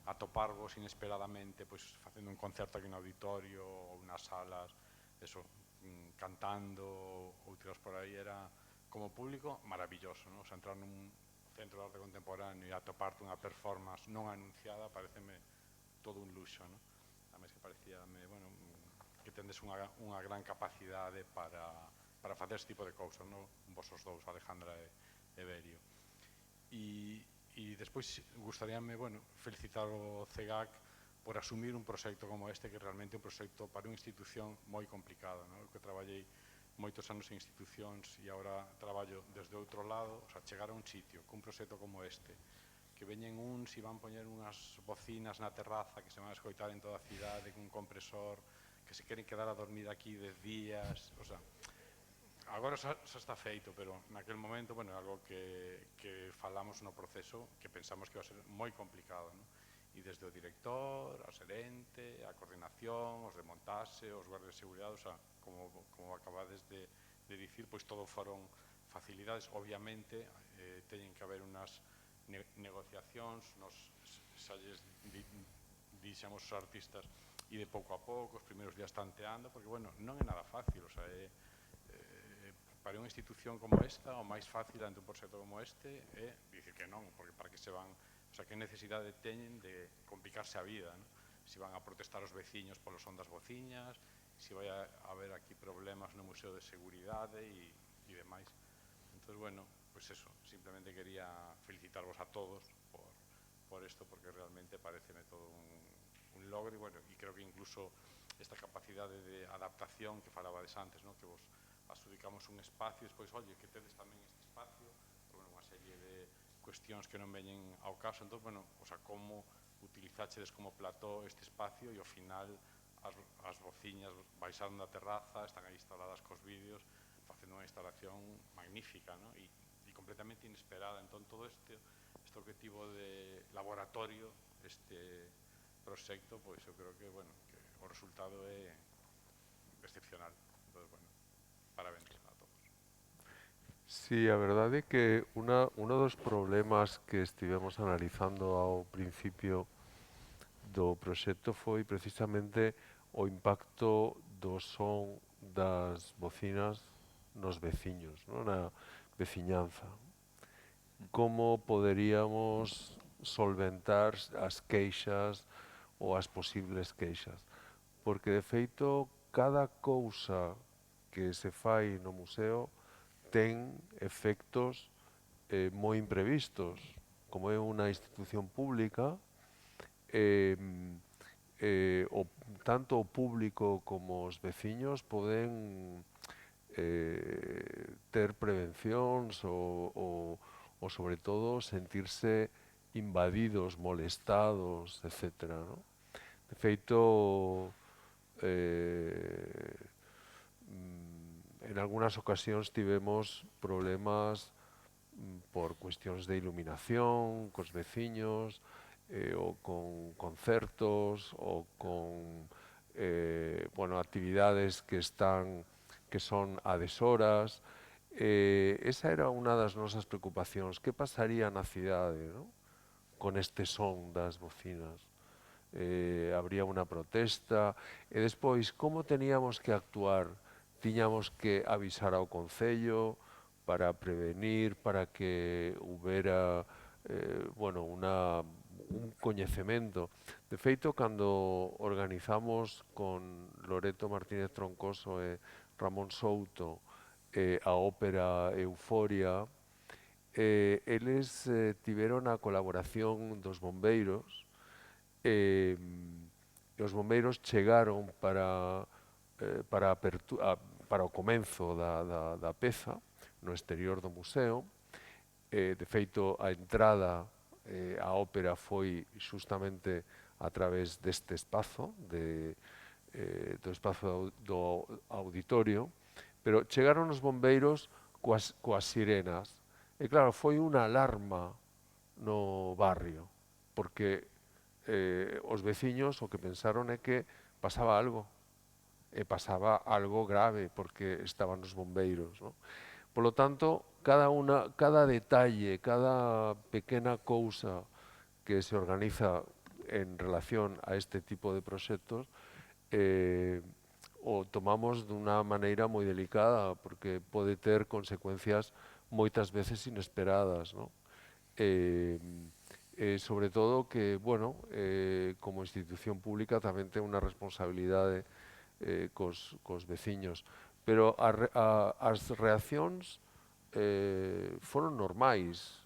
atoparvos inesperadamente, pois facendo un concerto aquí no auditorio ou nas salas, eso, cantando ou tiros por aí, era como público maravilloso, ¿no? O sea, entrar nun centro de arte contemporáneo e atoparte unha performance non anunciada pareceme todo un luxo, ¿no? A mes que parecíame, bueno, que tendes unha gran capacidade para facer este tipo de cousas, ¿no? Vos os dous, Alejandra e Berio. E despois gustaríame, bueno, felicitar o CEGAC por asumir un proxecto como este, que realmente é un proxecto para unha institución moi complicado, ¿no? Eu que traballei moitos anos en institucións e agora traballo desde outro lado, o sea, chegar a un sitio cun proxecto como este, que veñen uns e van poñer unhas bocinas na terraza que se van a escoitar en toda a cidade cun compresor, que se queren quedar a dormir aquí 10 días, o sea, agora xa está feito, pero naquel momento, bueno, é algo que falamos no proceso que pensamos que va a ser moi complicado, ¿no? E desde o director, a xerente, a coordinación, os de montaxe, os guardias de seguridade, o sea, como acabades de dicir, pois todo foron facilidades. Obviamente, teñen que haber unhas negociacións, xa lles dixemos os artistas, e de pouco a pouco, os primeiros días tanteando, porque, bueno, non é nada fácil, o sea, para unha institución como esta, o máis fácil ante un proxecto como este é dicir que non, porque para que se van, o sea, que necesidade teñen de complicarse a vida, ¿no? Se van a protestar os veciños polo son das bociñas, se vai a haber aquí problemas no Museo de Seguridade e demais. Entón, bueno, pues eso, simplemente quería felicitarvos a todos por esto, porque realmente pareceme todo un logro, e bueno, e creo que incluso esta capacidade de adaptación que falabades antes, ¿no? Que vos adjudicamos un espacio, despois, oye, que tedes tamén este espacio, pero, bueno, unha serie de cuestións que non veñen ao caso. Entón, bueno, o sea, como utilizáchedes como plató este espacio e ao final as bociñas baixaron da terraza, están aí instaladas cos vídeos, facendo unha instalación magnífica, ¿no? E completamente inesperada. Entón, todo este objetivo de laboratorio, este proxecto, pois eu creo que, bueno, que o resultado é excepcional. Entón, bueno, parabéns a todos. Sí, a verdade é que uno dos problemas que estivemos analizando ao principio do proxecto foi precisamente o impacto do son das bocinas nos veciños, non? Na veciñanza. Como poderíamos solventar as queixas ou as posibles queixas. Porque, de feito, cada cousa que se fai no museo ten efectos moi imprevistos. Como é unha institución pública, tanto o público como os veciños poden ter prevencións ou sobre todo sentirse invadidos, molestados, etc. ¿No? De feito, en algunas ocasións tivemos problemas por cuestións de iluminación cos veciños, ou con concertos ou con actividades que son a deshoras. Esa era unha das nosas preocupacións. Que pasaría na cidade, non? Con este son das bocinas? Habría unha protesta e despois como teníamos que actuar? Tiñamos que avisar ao Concello para prevenir, para que houbera un coñecemento. De feito, cando organizamos con Loreto Martínez Troncoso e Ramón Souto a ópera Euforia, eles tiveron a colaboración dos bombeiros e os bombeiros chegaron para o comenzo da peza no exterior do museo. De feito, a entrada á ópera foi xustamente a través deste espazo, do espazo do auditorio, pero chegaron os bombeiros coas sirenas. E claro, foi unha alarma no barrio, porque os veciños o que pensaron é que pasaba algo, e pasaba algo grave, porque estaban os bombeiros, non? Polo tanto, cada detalle, cada pequena cousa que se organiza en relación a este tipo de proxectos o tomamos dunha maneira moi delicada, porque pode ter consecuencias moitas veces inesperadas, non? Sobre todo que, como institución pública tamén ten unha responsabilidade cos veciños, pero as reaccións foron normais.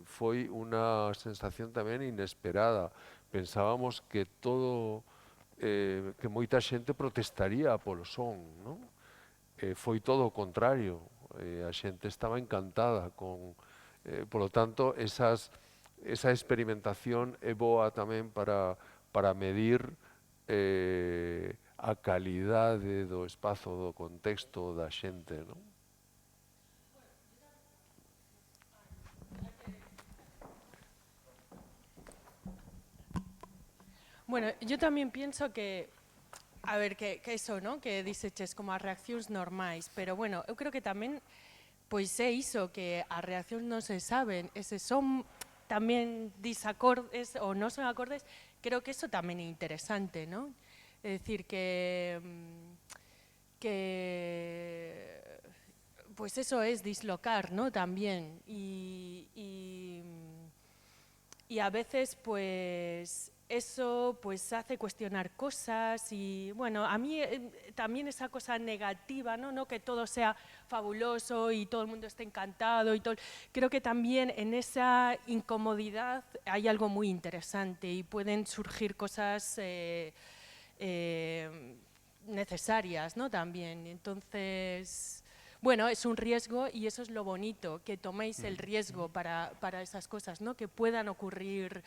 Foi unha sensación tamén inesperada. Pensábamos que moita xente protestaría polo son, non? Foi todo o contrario. A xente estaba encantada con... Polo tanto, esa experimentación é boa tamén para medir a calidade do espazo, do contexto da xente, non? Bueno, yo también pienso que, a ver, que eso, ¿no? Que dices como as reaccións normais, pero bueno, eu creo que tamén, pois é iso, que as reaccións non se saben, ese son tamén disacordes ou non son acordes, creo que eso tamén é interesante, ¿no? É dicir que pues eso es dislocar, ¿no? También y a veces pues eso pues hace cuestionar cosas y bueno, a mí también esa cosa negativa, ¿no? No que todo sea fabuloso y todo el mundo esté encantado y todo. Creo que también en esa incomodidad hay algo muy interesante y pueden surgir cosas necesarias, ¿no? También. Entonces, bueno, es un riesgo y eso es lo bonito, que toméis el riesgo para esas cosas, ¿no? Que puedan ocurrir.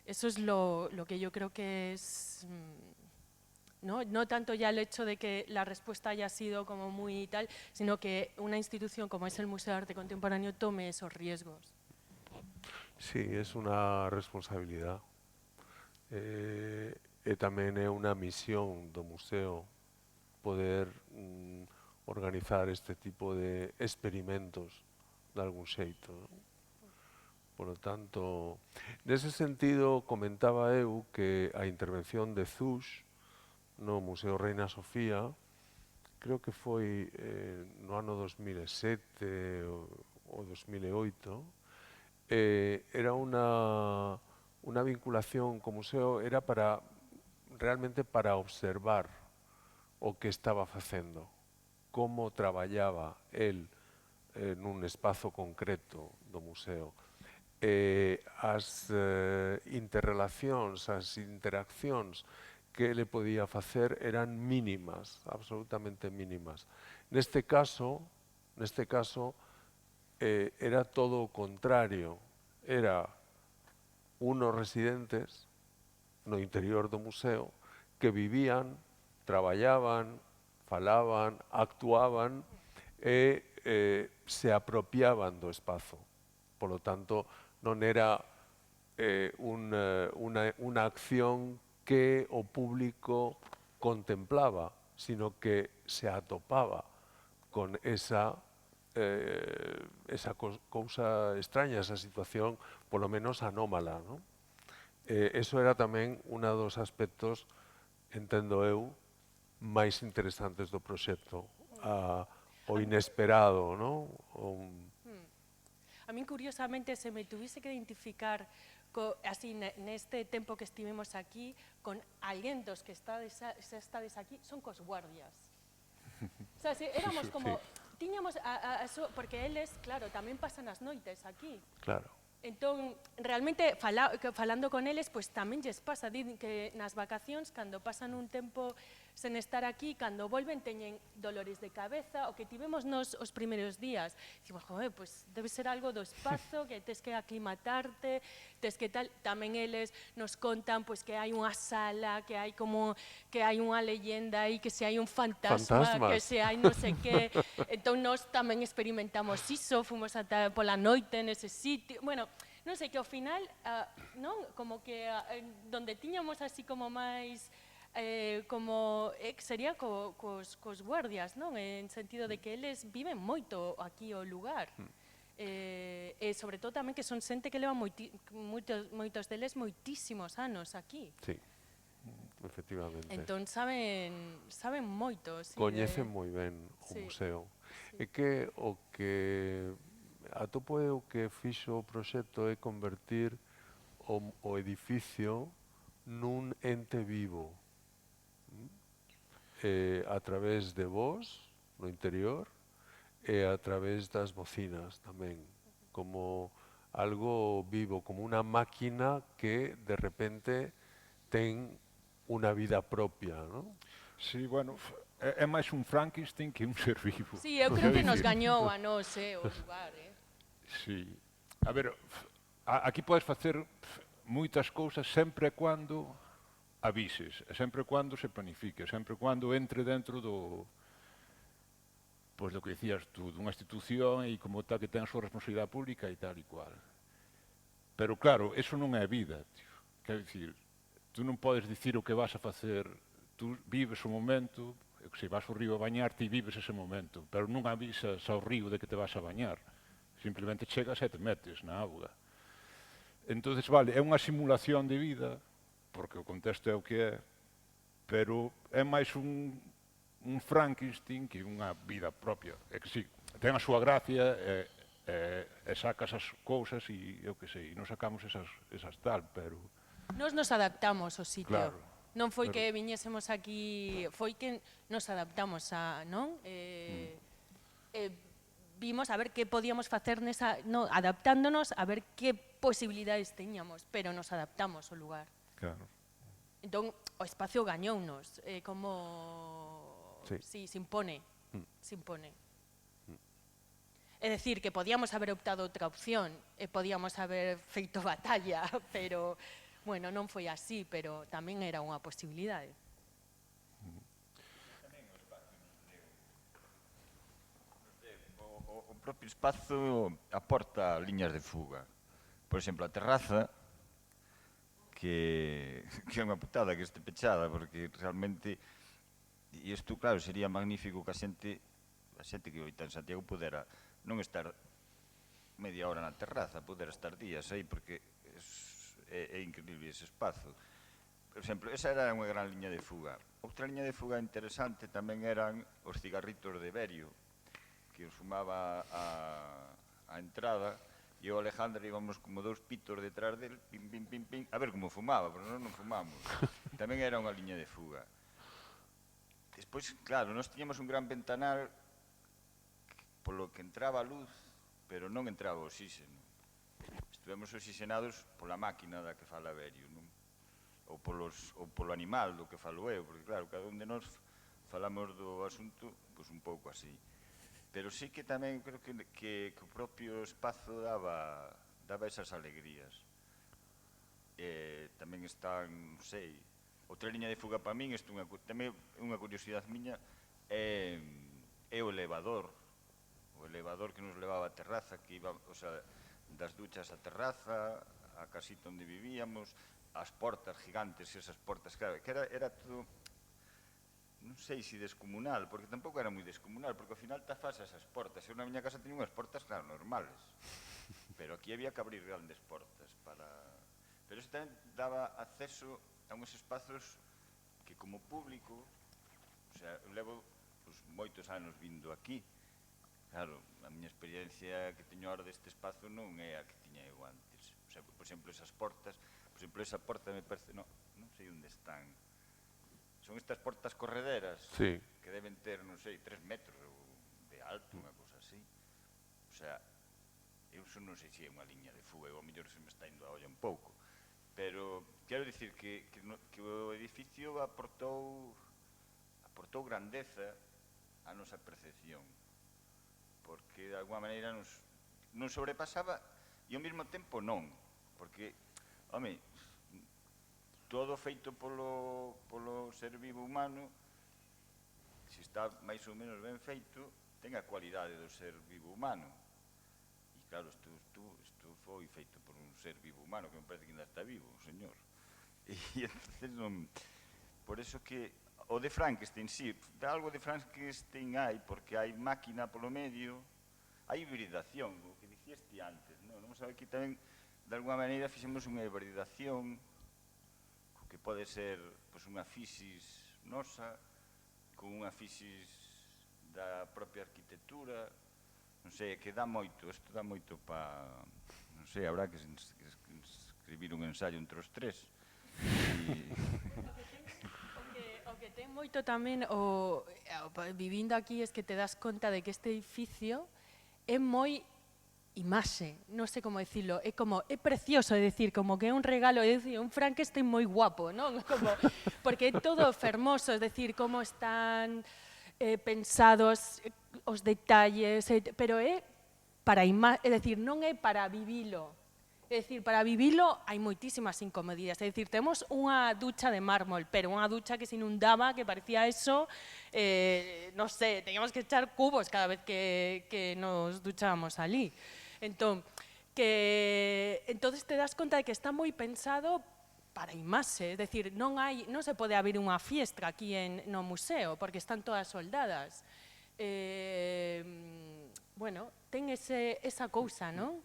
Eso es lo que yo creo que es, no tanto ya el hecho de que la respuesta haya sido como muy tal, sino que una institución como es el Museo de Arte Contemporáneo tome esos riesgos. Sí, es una responsabilidad. E tamén é unha misión do museo poder organizar este tipo de experimentos de algún xeito, non? Por lo tanto, nese sentido, comentaba eu que a intervención de Zush no Museo Reina Sofía, creo que foi no ano 2007 ou 2008, era unha vinculación co museo, era realmente para observar o que estaba facendo, como traballaba el nun espazo concreto do museo. As interrelacións, as interaccións que ele podía facer eran mínimas, absolutamente mínimas. Neste caso, era todo o contrario. Era unos residentes no interior do museo que vivían, traballaban, falaban, actuaban e se apropiaban do espazo. Por lo tanto, non era unha acción que o público contemplaba, sino que se atopaba con esa cousa extraña, esa situación, polo menos anómala, non? Eso era tamén un dos aspectos, entendo eu, máis interesantes do proxecto, o inesperado, non? A min, curiosamente, se me tuviese que identificar así neste tempo que estivemos aquí con alguén dos que estades aquí, son cos guardias. O sea, éramos como... Tiñamos porque eles, claro, tamén pasan as noites aquí. Claro. Entón, realmente, falando con eles, pois tamén lles pasa, din que nas vacacións, cando pasan un tempo sen estar aquí, cando volven teñen dolores de cabeza, o que tivemos nos os primeiros días. Dicimos, joder, pois debe ser algo do espazo, que tes que aclimatarte, tes que tal. Tamén eles nos contan pois que hai unha sala, que hai como que hai unha leyenda aí, que se hai un fantasma, que se hai non sei que. Entón, nós tamén experimentamos iso, fomos ata pola noite nese sitio. Bueno, non sei, que ao final, non, como que donde tiñamos así como máis como sería cos guardias, non? En sentido de que eles viven moito aquí o lugar. E sobre todo tamén que son xente que leva moitos deles moitísimos anos aquí. Sí, efectivamente. Entón saben moito. Coñecen moi ben o museo. É que o que atopo eu que fixo o proxecto é convertir o edificio nun ente vivo, a través de voz no interior e a través das bocinas tamén, como algo vivo, como unha máquina que de repente ten unha vida propia, non? Sí, bueno, é máis un Frankenstein que un ser vivo. Sí, eu creo que nos gañou a nós, o lugar, Sí. A ver, aquí podes facer moitas cousas sempre e cuando avises, e sempre cuando se planifique, sempre cuando entre dentro do, pois do que dicías tú, dunha institución e como tal que ten a súa responsabilidade pública e tal e cual. Pero claro, eso non é vida, tío. Quer dicir, tú non podes dicir o que vas a facer, tú vives o momento, se vas ao río a bañarte e vives ese momento, pero non avisas ao río de que te vas a bañar. Simplemente chegas e te metes na auga. Entonces, vale, é unha simulación de vida, porque o contexto é o que é, pero é máis un Frankenstein que unha vida propia. É que sí, ten a súa gracia e sacas as cousas e eu que sei, non sacamos esas tal, pero... Nos adaptamos ao sitio. Claro. Non foi que viñésemos aquí, foi que nos adaptamos a, non? Vimos a ver que podíamos facer adaptándonos a ver que posibilidades teñamos, pero nos adaptamos ao lugar. Claro. Entón, o espacio gañounos, como... Sí, se impone. É dicir, que podíamos haber optado outra opción, e podíamos haber feito batalla, pero, bueno, non foi así, pero tamén era unha posibilidade. O propio espazo aporta liñas de fuga. Por exemplo, a terraza, que é unha putada que este pechada, porque realmente, e isto, claro, sería magnífico que a xente que hoita en Santiago pudera non estar media hora na terraza, pudera estar días aí, porque é increíble ese espazo. Por exemplo, esa era unha gran liña de fuga. Outra liña de fuga interesante tamén eran os cigarritos de Berio, que os fumaba a entrada, e o Alejandro íbamos como dous pitos detrás del, pim, pim, pim, pim, a ver como fumaba, pero non fumamos. Tamén era unha liña de fuga. Despois, claro, nós tiñamos un gran ventanal polo que entraba a luz, pero non entraba o oxígeno. Estivemos oxigenados pola máquina da que fala Berio, non? Ou polo animal do que falo eu, porque claro, cada un de nós falamos do asunto, pois un pouco así. Pero sí que tamén creo que o propio espazo daba esas alegrías. Tamén están, non sei, outra liña de fuga para min, tamén unha curiosidade miña, é o elevador que nos levaba á terraza, que iba, o sea, das duchas á terraza, a casita onde vivíamos, as portas gigantes, esas portas, claro, que era todo, non sei se descomunal, porque tampouco era moi descomunal, porque ao final tafas esas portas. Eu na miña casa tenía unhas portas, claro, normales, pero aquí había que abrir grandes portas para... Pero iso tamén daba acceso a uns espazos que como público, o sea, eu levo pues, moitos anos vindo aquí. Claro, a miña experiencia que teño ahora deste espazo non é a que tiña eu antes. O sea, por exemplo, esas portas, por exemplo, esa porta me parece, non sei onde están. Son estas portas correderas Sí. que deben ter, non sei, 3 metros de alto, unha cousa así. O sea, eu non sei se é unha liña de fuga, ou ao mellor se me está indo a olla un pouco. Pero quero dicir que o edificio aportou grandeza á nosa percepción, porque de alguma maneira non sobrepasaba e ao mesmo tempo non, porque, home, todo feito polo ser vivo humano, se está máis ou menos ben feito, ten a cualidade do ser vivo humano. E claro, isto foi feito por un ser vivo humano, que me parece que ainda está vivo, señor. E entonces non... Por eso que o de Frankenstein, sí, algo de Frankenstein hai, porque hai máquina polo medio, hai hibridación, o que dixeste antes, non? Vamos a ver que tamén, de alguma maneira, fixemos unha hibridación, que pode ser unha fisis nosa, con unha fisis da propia arquitectura, non sei, que dá moito, isto dá moito para, non sei, habrá que escribir un ensayo entre os tres. O que ten moito tamén, vivindo aquí, es que te das conta de que este edificio é moi imaxe, non sei como decirlo, é precioso, é dicir, como que é un regalo, é dicir, un Frankenstein moi guapo, non? Como, porque é todo fermoso, é dicir, como están pensados os detalles, pero é para é dicir, non é para vivilo. É dicir, para vivilo hai moitísimas incomodidades. É dicir, temos unha ducha de mármol, pero unha ducha que se inundaba, que parecía eso, non sei, teníamos que echar cubos cada vez que nos duchábamos ali. Entón, entonces te das conta de que está moi pensado para imaxe, é dicir, non se pode abrir unha fiestra aquí no museo, porque están todas soldadas. Bueno, ten esa cousa, non?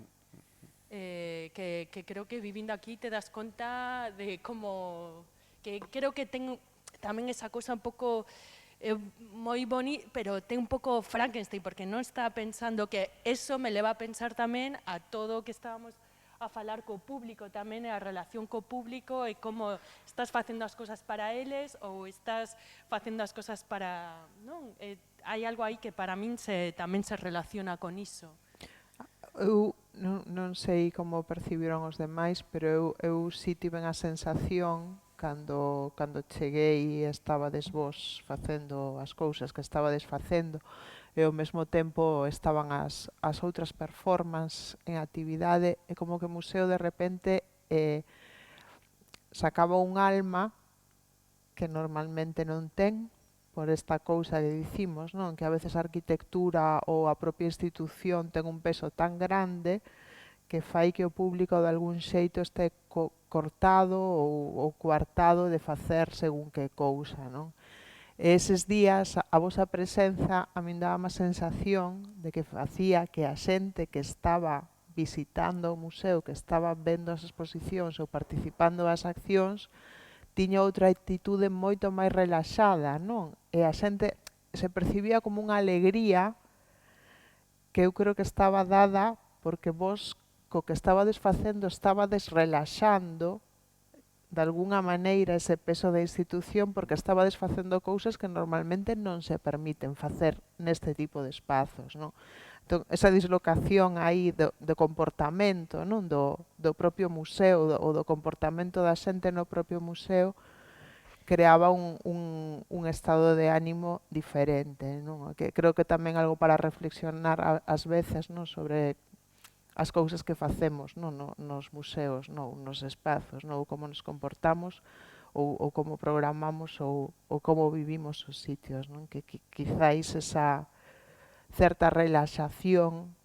Que creo que vivindo aquí te das conta de como... que creo que ten tamén esa cousa un pouco moi bonita, pero ten un pouco Frankenstein, porque non está pensando que eso me leva a pensar tamén a todo o que estábamos a falar co público tamén, a relación co público e como estás facendo as cousas para eles ou estás facendo as cousas para... non? Hai algo aí que para min tamén se relaciona con iso. Eu non sei como percibiron os demais, pero eu si tiven a sensación cando cheguei e estabades vos facendo as cousas que estabades facendo e ao mesmo tempo estaban as outras performances en actividade e como que o museo de repente sacaba un alma que normalmente non ten por esta cousa que dicimos, non? Que a veces a arquitectura ou a propia institución ten un peso tan grande que fai que o público de algún xeito este cortado ou coartado de facer según que cousa, non? E eses días a vosa presenza a min daba má sensación de que facía que a xente que estaba visitando o museo, que estaba vendo as exposicións ou participando das accións, tiña outra actitude moito máis relaxada, non? E a xente se percibía como unha alegría que eu creo que estaba dada porque vos, co que estabades facendo, estabades relaxando de alguna maneira ese peso da institución porque estabades facendo cousas que normalmente non se permiten facer neste tipo de espazos, non? Entón, esa dislocación aí do comportamento, non? Do propio museo ou do comportamento da xente no propio museo creaba un estado de ánimo diferente, non? Que creo que tamén algo para reflexionar ás veces, non? Sobre as cousas que facemos, non? Nos museos, non? Nos espazos, non? Ou como nos comportamos ou como programamos ou como vivimos os sitios, non? Que quizáis esa certa relaxación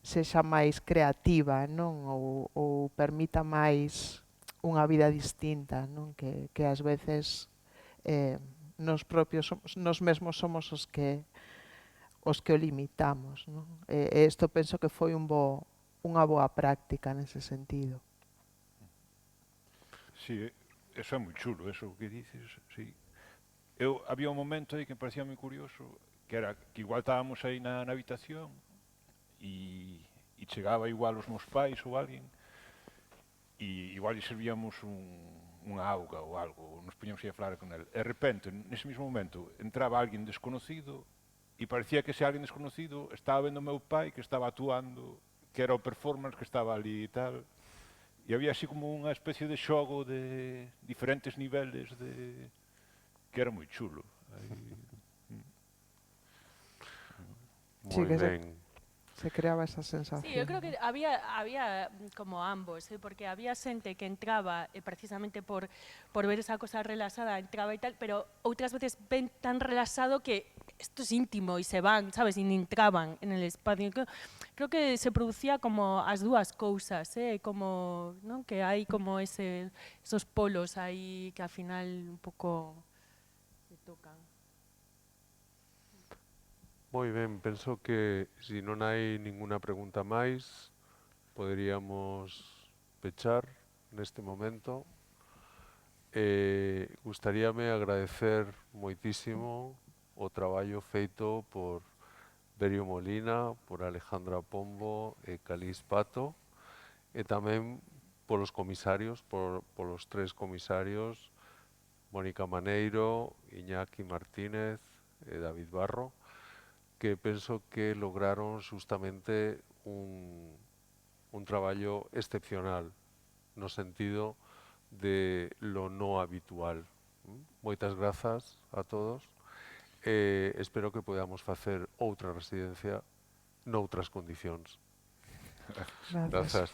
sexa máis creativa, non? Ou permita máis unha vida distinta, non? Que ás veces nos mesmos somos os que o limitamos, non? E isto penso que foi unha boa práctica nese sentido. Sí, eso é moi chulo, eso que dices, sí. Había un momento aí que me parecía moi curioso, que era que igual estábamos aí na habitación e chegaba igual os meus pais ou alguén e igual lle servíamos unha auga ou algo, nos poñíamos aí a falar con el. E de repente, nese mesmo momento, entraba alguén desconocido e parecía que ese alguén desconocido estaba vendo o meu pai que estaba actuando, que era o performance que estaba ali e tal. E había así como unha especie de xogo de diferentes niveles que era moi chulo. Sí, Moi que ben. se creaba esa sensación. Sí, eu creo que había como ambos, porque había xente que entraba precisamente por ver esa cosa relaxada, entraba e tal, pero outras veces ven tan relaxado que isto es íntimo e se van, sabes, e nin entraban en el espacio. Creo que se producía como as dúas cousas, como, non? Que hai como esos polos aí que ao final un pouco se tocan. Moi ben, penso que se non hai ninguna pregunta máis, poderíamos pechar neste momento. Gustaríame agradecer moitísimo o traballo feito por Berio Molina, por Alejandra Pombo e Calís Pato, e tamén polos comisarios, polos tres comisarios, Mónica Maneiro, Iñaki Martínez e David Barro, que penso que lograron justamente un traballo excepcional no sentido de lo no habitual. Moitas grazas a todos. Espero que podamos facer outra residencia noutras condicións. Gracias. Grazas.